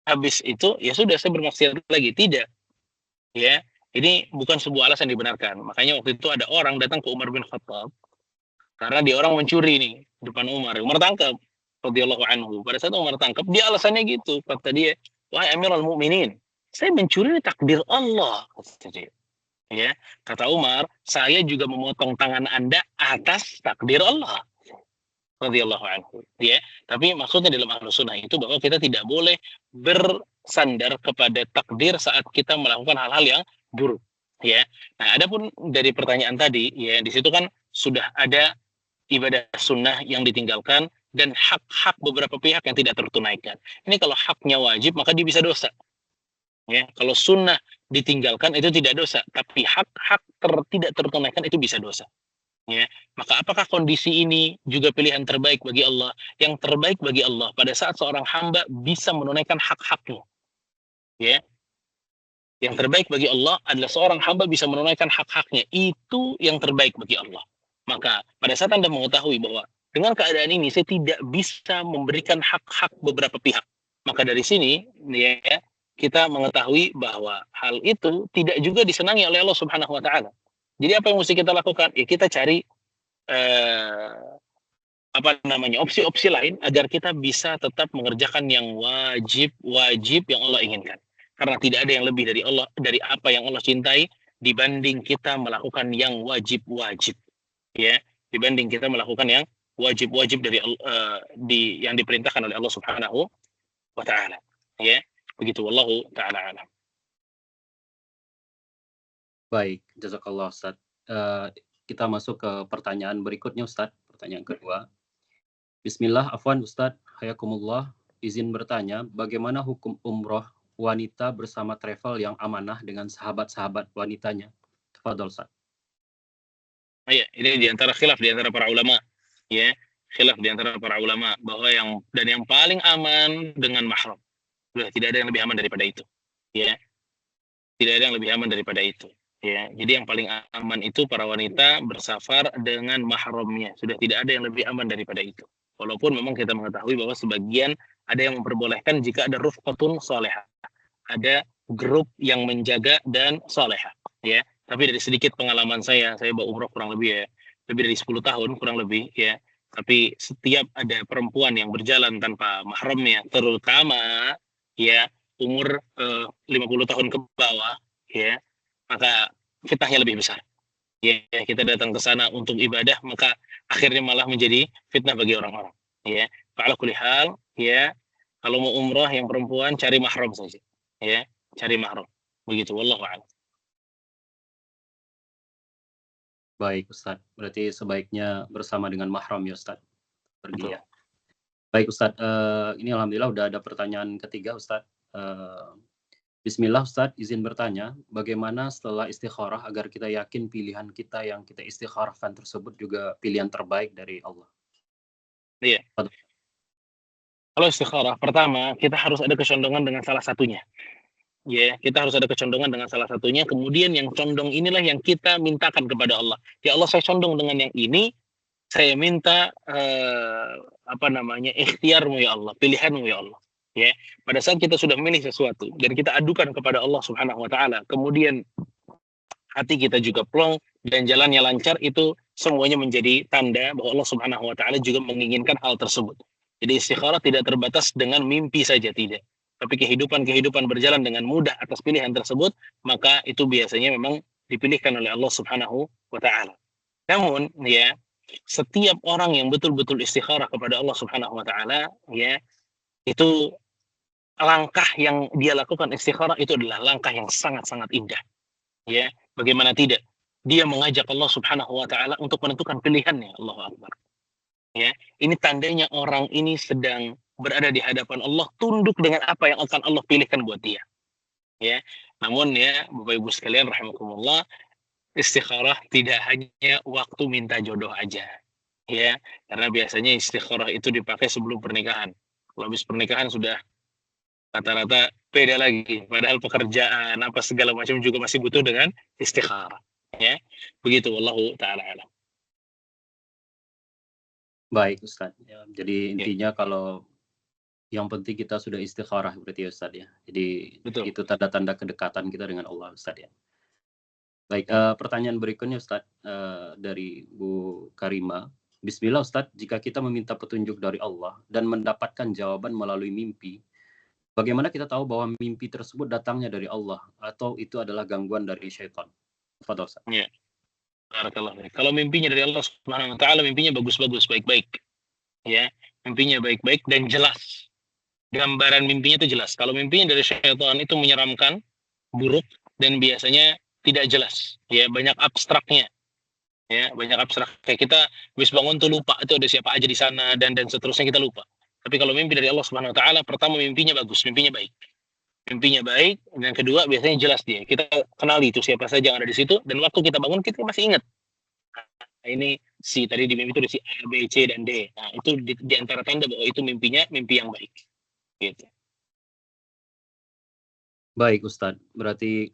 Speaker 2: Habis itu ya sudah saya bermaksiat lagi. Tidak. Ya. Ini bukan sebuah alasan dibenarkan. Makanya waktu itu ada orang datang ke Umar bin Khattab karena dia orang mencuri nih depan Umar. Umar tangkap, radhiyallahu anhu. Pada saat Umar tangkap, dia alasannya gitu. Kata dia, wahai Amirul Mukminin, saya mencuri ini takdir Allah. Kata dia. Ya, kata Umar, saya juga memotong tangan Anda atas takdir Allah. Radhiyallahu anhu. Ya, tapi maksudnya dalam Ahlus Sunnah itu bahwa kita tidak boleh bersandar kepada takdir saat kita melakukan hal-hal yang buruk, ya. Nah, adapun dari pertanyaan tadi, ya, di situ kan sudah ada ibadah sunnah yang ditinggalkan dan hak-hak beberapa pihak yang tidak tertunaikan. Ini kalau haknya wajib, maka dia bisa dosa. Ya, kalau sunnah ditinggalkan itu tidak dosa, tapi hak-hak tidak tertunaikan itu bisa dosa. Ya, maka apakah kondisi ini juga pilihan terbaik bagi Allah? Yang terbaik bagi Allah pada saat seorang hamba bisa menunaikan hak-haknya. Ya. Yang terbaik bagi Allah adalah seorang hamba bisa menunaikan hak-haknya. Itu yang terbaik bagi Allah. Maka pada saat Anda mengetahui bahwa dengan keadaan ini saya tidak bisa memberikan hak-hak beberapa pihak. Maka dari sini ya, kita mengetahui bahwa hal itu tidak juga disenangi oleh Allah Subhanahu wa taala. Jadi apa yang mesti kita lakukan? Ya kita cari opsi-opsi lain agar kita bisa tetap mengerjakan yang wajib yang Allah inginkan. Karena tidak ada yang lebih dari Allah, dari apa yang Allah cintai dibanding kita melakukan yang wajib-wajib, ya, dibanding kita melakukan yang wajib-wajib dari yang diperintahkan oleh Allah Subhanahu wa taala, ya. Begitu, wallahu taala alam.
Speaker 3: Baik, jazakallah Ustaz. Kita masuk ke pertanyaan berikutnya Ustaz, pertanyaan kedua. Bismillah, afwan Ustaz, hayakumullah. Izin bertanya, bagaimana hukum umroh wanita bersama travel yang amanah dengan sahabat-sahabat wanitanya? Tafadhol Ustaz.
Speaker 2: Ya, ini di antara khilaf di antara para ulama, ya. khilaf di antara para ulama bahwa yang paling aman dengan mahram. Sudah tidak ada yang lebih aman daripada itu. Ya, tidak ada yang lebih aman daripada itu. Ya, jadi yang paling aman itu para wanita bersafar dengan mahramnya. Sudah tidak ada yang lebih aman daripada itu. Walaupun memang kita mengetahui bahwa sebagian ada yang memperbolehkan jika ada rufqatun salihah. Ada grup yang menjaga dan salihah. Ya, tapi dari sedikit pengalaman saya bawa umroh kurang lebih lebih dari 10 tahun kurang lebih ya. Tapi setiap ada perempuan yang berjalan tanpa mahramnya, terutama ya umur 50 tahun ke bawah ya, maka fitnahnya lebih besar. Ya, kita datang ke sana untuk ibadah, maka akhirnya malah menjadi fitnah bagi orang-orang. Ya, fa'ala kulli hal, ya, kalau mau umrah yang perempuan cari mahram saja. Ya, cari mahram. Begitu, wallahu a'lam.
Speaker 3: Baik Ustadz, berarti sebaiknya bersama dengan mahram ya Ustadz, pergi
Speaker 2: Betul.
Speaker 3: ya. Baik Ustadz, ini alhamdulillah udah ada pertanyaan ketiga Ustadz. Bismillah Ustadz, izin bertanya, bagaimana setelah istikharah agar kita yakin pilihan kita yang kita istikharahkan tersebut juga pilihan terbaik dari Allah?
Speaker 2: Iya. Kalau istikharah, pertama kita harus ada kecondongan dengan salah satunya. Ya, kita harus ada kecondongan dengan salah satunya. Kemudian yang condong inilah yang kita mintakan kepada Allah. Ya Allah, saya condong dengan yang ini. Saya minta ikhtiarmu ya Allah, pilihanmu ya Allah. Ya, pada saat kita sudah memilih sesuatu dan kita adukan kepada Allah Subhanahu wa taala, kemudian hati kita juga plong dan jalannya lancar, itu semuanya menjadi tanda bahwa Allah Subhanahu wa taala juga menginginkan hal tersebut. Jadi istikharah tidak terbatas dengan mimpi saja, tidak. Tapi kehidupan berjalan dengan mudah atas pilihan tersebut, maka itu biasanya memang dipilihkan oleh Allah Subhanahu wa taala. Namun ya, setiap orang yang betul-betul istikharah kepada Allah Subhanahu wa taala, ya, itu langkah yang dia lakukan istikharah itu adalah langkah yang sangat-sangat indah. Ya, bagaimana tidak? Dia mengajak Allah Subhanahu wa taala untuk menentukan pilihannya. Allahu Akbar. Ya, ini tandanya orang ini sedang berada di hadapan Allah, tunduk dengan apa yang akan Allah pilihkan buat dia. Ya. Namun ya, Bapak Ibu sekalian rahimakumullah, istikharah tidak hanya waktu minta jodoh aja. Ya, karena biasanya istikharah itu dipakai sebelum pernikahan. Kalau habis pernikahan sudah rata-rata beda lagi. Padahal pekerjaan apa segala macam juga masih butuh dengan istikharah. Ya, begitu. Wallahu taala alam.
Speaker 3: Baik Ustadz, ya, jadi intinya kalau yang penting kita sudah istikharah berarti ya Ustadz ya. Jadi
Speaker 2: Betul.
Speaker 3: itu tanda-tanda kedekatan kita dengan Allah Ustadz ya. Baik, pertanyaan berikutnya Ustadz dari Bu Karima. Bismillah Ustadz, jika kita meminta petunjuk dari Allah dan mendapatkan jawaban melalui mimpi, bagaimana kita tahu bahwa mimpi tersebut datangnya dari Allah atau itu adalah gangguan dari syaitan? Fadhil Ustadz.
Speaker 2: Ya. Barakallahu. Kalau mimpinya dari Allah Subhanahu wa taala, mimpinya bagus-bagus, baik-baik. Ya, mimpinya baik-baik dan jelas. Gambaran mimpinya itu jelas. Kalau mimpinya dari syaitan itu menyeramkan, buruk, dan biasanya tidak jelas. Ya, banyak abstraknya. Ya, banyak abstrak. Kayak kita habis bangun tuh lupa itu ada siapa aja di sana dan seterusnya kita lupa. Tapi kalau mimpi dari Allah Subhanahu wa taala, pertama mimpinya bagus, mimpinya baik. Mimpinya baik, dan kedua biasanya jelas dia. Kita kenali itu siapa saja yang ada di situ, dan waktu kita bangun kita masih ingat. Nah, ini si tadi di mimpi itu ada si A, B, C, dan D. Nah, itu di antara tanda bahwa itu mimpinya mimpi yang baik. Gitu.
Speaker 3: Baik Ustadz, berarti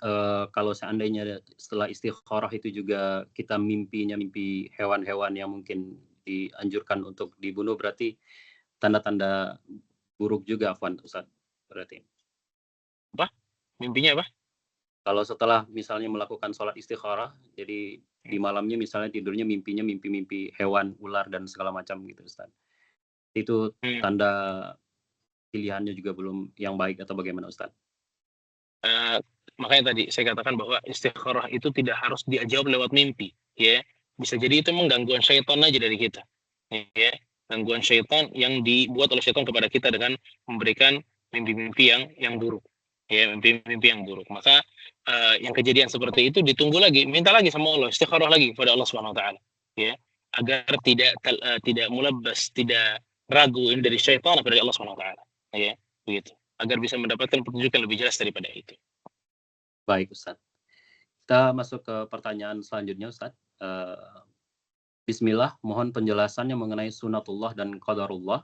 Speaker 3: kalau seandainya setelah istikharah itu juga kita mimpinya mimpi hewan-hewan yang mungkin dianjurkan untuk dibunuh, berarti tanda-tanda buruk juga Afwan Ustadz berarti.
Speaker 2: Apa? Mimpinya apa?
Speaker 3: Kalau setelah misalnya melakukan sholat istikharah, jadi di malamnya misalnya tidurnya mimpinya mimpi-mimpi hewan, ular, dan segala macam gitu Ustaz. Itu tanda pilihannya juga belum yang baik atau bagaimana Ustaz?
Speaker 2: Makanya tadi saya katakan bahwa istikharah itu tidak harus dijawab lewat mimpi. Ya, bisa jadi itu memang gangguan syaitan aja dari kita. Ya, gangguan syaitan yang dibuat oleh syaitan kepada kita dengan memberikan mimpi-mimpi yang buruk. Ya, mimpi-mimpi yang buruk. Maka yang kejadian seperti itu ditunggu lagi, minta lagi sama Allah, istikharah lagi kepada Allah Subhanahu wa taala. Ya, agar tidak mulabbas, tidak ragu ini dari syaitan atau dari Allah Subhanahu wa taala. Ya, begitu. Agar bisa mendapatkan petunjuk yang lebih jelas daripada itu.
Speaker 3: Baik Ustaz. Kita masuk ke pertanyaan selanjutnya Ustaz. Bismillah, mohon penjelasannya mengenai sunatullah dan qadarullah.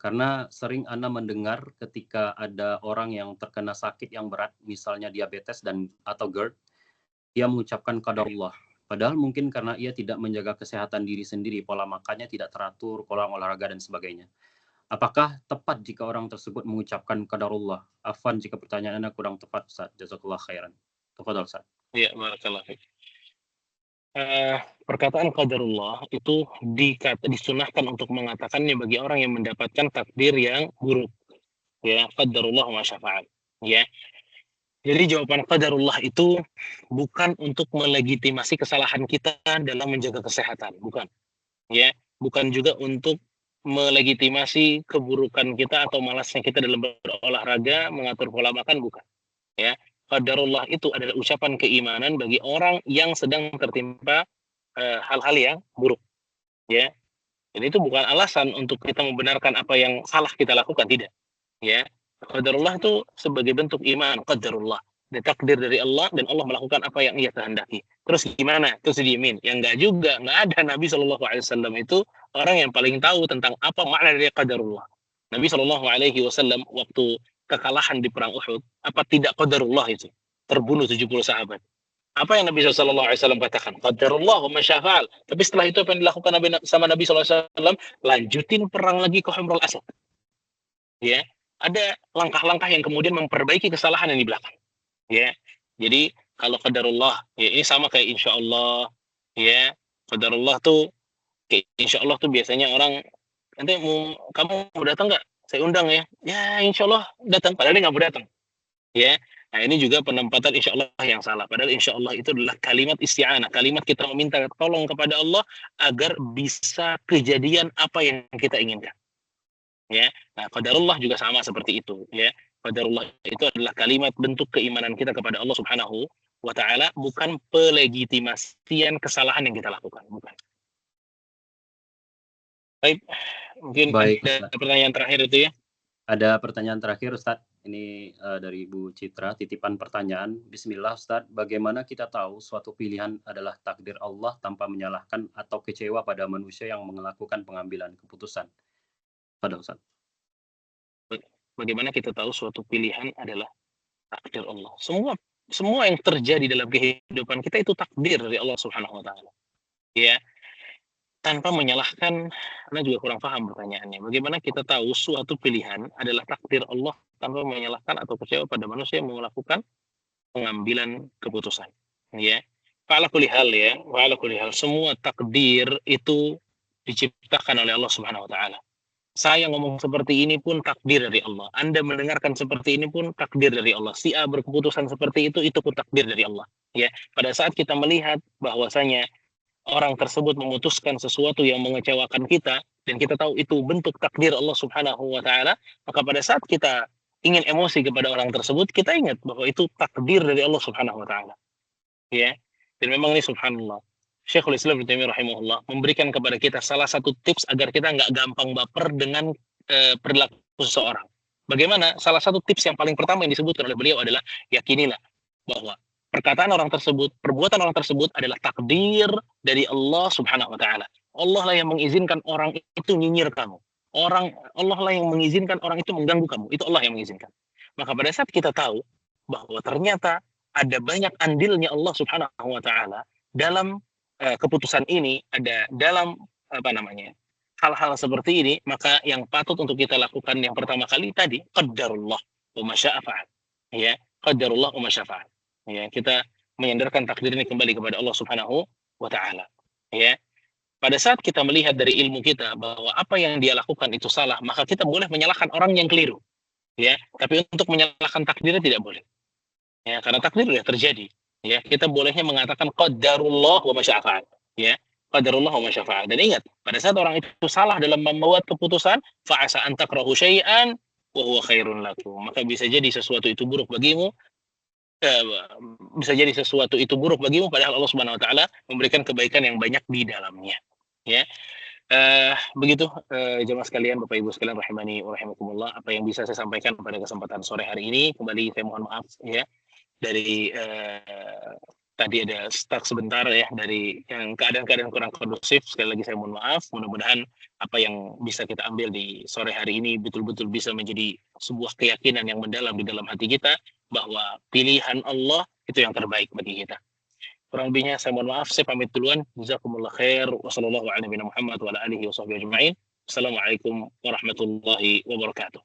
Speaker 3: Karena sering Ana mendengar ketika ada orang yang terkena sakit yang berat, misalnya diabetes atau GERD, ia mengucapkan qadarullah. Padahal mungkin karena ia tidak menjaga kesehatan diri sendiri, pola makannya tidak teratur, pola olahraga dan sebagainya. Apakah tepat jika orang tersebut mengucapkan qadarullah? Afwan jika pertanyaan Anda kurang tepat, Ustaz. Jazakallah khairan. Tafadhal, Ustaz.
Speaker 2: Ya, barakallahu fiik. Perkataan qadarullah itu disunahkan untuk mengatakannya bagi orang yang mendapatkan takdir yang buruk. Ya, qadarullah wa syafa'al. Ya. Jadi jawaban qadarullah itu bukan untuk melegitimasi kesalahan kita dalam menjaga kesehatan, bukan. Ya, bukan juga untuk melegitimasi keburukan kita atau malasnya kita dalam berolahraga, mengatur pola makan, bukan. Ya, qadarullah itu adalah ucapan keimanan bagi orang yang sedang tertimpa hal-hal yang buruk, ya. Jadi itu bukan alasan untuk kita membenarkan apa yang salah kita lakukan, tidak, ya. Qadarullah itu sebagai bentuk iman, qadarullah, takdir dari Allah dan Allah melakukan apa yang Ia kehendaki. Terus gimana? Terus diamin? Ya enggak juga, enggak ada. Nabi SAW itu orang yang paling tahu tentang apa makna dari qadarullah. Nabi SAW waktu kekalahan di perang Uhud, apa tidak qadarullah itu? Terbunuh 70 sahabat. Apa yang Nabi SAW katakan? Qadarullah wa masyafa'al. Tapi setelah itu apa yang dilakukan sama Nabi SAW? Lanjutin perang lagi ke Humrul Asad. Ya, ada langkah-langkah yang kemudian memperbaiki kesalahan yang di belakang. Ya, jadi kalau qadarullah, ya ini sama kayak insya Allah. Ya, qadarullah tuh kayak insya Allah tuh biasanya orang nanti kamu mau datang nggak? Saya undang ya. Ya insya Allah datang. Padahal dia nggak mau datang. Ya, nah ini juga penempatan insya Allah yang salah. Padahal insya Allah itu adalah kalimat isti'anah, kalimat kita meminta tolong kepada Allah agar bisa kejadian apa yang kita inginkan. Ya, nah qadarullah juga sama seperti itu. Ya, qadarullah itu adalah kalimat bentuk keimanan kita kepada Allah Subhanahu wa Ta'ala, bukan pelegitimasian kesalahan yang kita lakukan, bukan. Baik, mungkin ada pertanyaan terakhir itu ya.
Speaker 3: Ada pertanyaan terakhir, Ustadz. Ini dari Ibu Citra, titipan pertanyaan. Bismillah, Ustadz. Bagaimana kita tahu suatu pilihan adalah takdir Allah tanpa menyalahkan atau kecewa pada manusia yang melakukan pengambilan keputusan? Pada Ustadz.
Speaker 2: Bagaimana kita tahu suatu pilihan adalah takdir Allah? Semua yang terjadi dalam kehidupan kita itu takdir dari Allah Subhanahu wa Ta'ala. Ya. Tanpa menyalahkan, Anda juga kurang paham pertanyaannya. Bagaimana kita tahu suatu pilihan adalah takdir Allah tanpa menyalahkan atau kecewa pada manusia yang melakukan pengambilan keputusan. Ya, Fa'ala kulli hal ya, Fa'ala kulli hal. Semua takdir itu diciptakan oleh Allah Subhanahu Wa Taala. Saya ngomong seperti ini pun takdir dari Allah. Anda mendengarkan seperti ini pun takdir dari Allah. Si A berkeputusan seperti itu pun takdir dari Allah. Ya, pada saat kita melihat bahwasanya orang tersebut memutuskan sesuatu yang mengecewakan kita, dan kita tahu itu bentuk takdir Allah Subhanahu wa Ta'ala, maka pada saat kita ingin emosi kepada orang tersebut, kita ingat bahwa itu takdir dari Allah Subhanahu wa Ta'ala. Ya. Dan memang ini subhanallah, Syekhul Islam Ibnu Taimiyah rahimahullah memberikan kepada kita salah satu tips agar kita nggak gampang baper dengan perilaku seseorang. Bagaimana? Salah satu tips yang paling pertama yang disebutkan oleh beliau adalah yakinilah bahwa perkataan orang tersebut, perbuatan orang tersebut adalah takdir dari Allah Subhanahu wa Ta'ala. Allah lah yang mengizinkan orang itu nyinyir kamu. Allah lah yang mengizinkan orang itu mengganggu kamu. Itu Allah yang mengizinkan. Maka pada saat kita tahu bahwa ternyata ada banyak andilnya Allah Subhanahu wa Ta'ala dalam keputusan ini, ada dalam hal-hal seperti ini, maka yang patut untuk kita lakukan yang pertama kali tadi, qadarullah wa masya'a fa'al. Ya, qadarullah wa masya'a fa'al. Ya, kita menyandarkan takdir ini kembali kepada Allah Subhanahu wa Ta'ala. Ya, pada saat kita melihat dari ilmu kita bahwa apa yang dia lakukan itu salah, maka kita boleh menyalahkan orang yang keliru. Ya, tapi untuk menyalahkan takdirnya tidak boleh. Ya, karena takdir sudah terjadi. Ya, kita bolehnya mengatakan qadarullah wa masya'a fa'al. Ya, qadarullah wa masya'a fa'al. Dan ingat, pada saat orang itu salah dalam membuat keputusan, fa'asa an takrahu syai'an wa huwa khairun lakum. Maka bisa jadi sesuatu itu buruk bagimu, padahal Allah Subhanahu wa Ta'ala memberikan kebaikan yang banyak di dalamnya. Ya, begitu jemaah sekalian, Bapak Ibu sekalian rahimani wa rahimakumullah, apa yang bisa saya sampaikan pada kesempatan sore hari ini. Kembali saya mohon maaf ya dari tadi ada stuck sebentar ya dari yang keadaan-keadaan kurang kondusif. Sekali lagi saya mohon maaf. Mudah-mudahan apa yang bisa kita ambil di sore hari ini betul-betul bisa menjadi sebuah keyakinan yang mendalam di dalam hati kita bahwa pilihan Allah itu yang terbaik bagi kita. Kurang lebihnya saya mohon maaf, saya pamit duluan. Jazakumullah khair. Wassallallahu ala nabiyina Muhammad wa ala alihi wa sahbihi ajma'in. Assalamualaikum warahmatullahi wabarakatuh.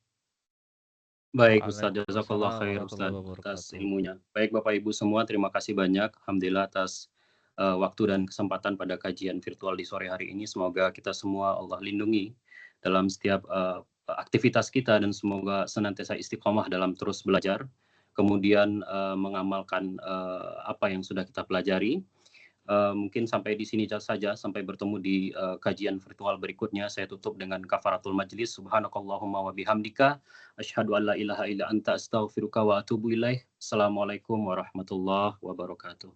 Speaker 3: Baik Ustaz, jazakallah
Speaker 4: Waalaikumsalam
Speaker 3: khair
Speaker 4: warahmatullahi
Speaker 3: Ustaz atas
Speaker 4: wabarakatuh.
Speaker 3: ilmunya. Baik Bapak Ibu semua, terima kasih banyak. Alhamdulillah atas waktu dan kesempatan pada kajian virtual di sore hari ini. Semoga kita semua Allah lindungi dalam setiap aktivitas kita dan semoga senantiasa istiqomah dalam terus belajar, kemudian mengamalkan apa yang sudah kita pelajari. Mungkin sampai di sini saja, sampai bertemu di kajian virtual berikutnya. Saya tutup dengan kafaratul majlis. Subhanakallahumma wa bihamdika asyhadu an la ilaha illa anta astaghfiruka wa atubu ilaih. Assalamualaikum warahmatullahi wabarakatuh.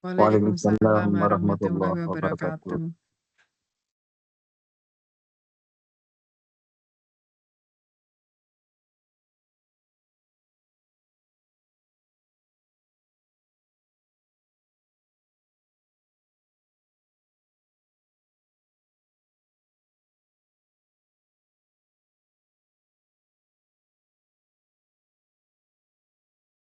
Speaker 5: Waalaikumsalam
Speaker 6: Waalaikumsalam
Speaker 5: warahmatullahi
Speaker 6: warahmatullahi wabarakatuh.
Speaker 5: wabarakatuh.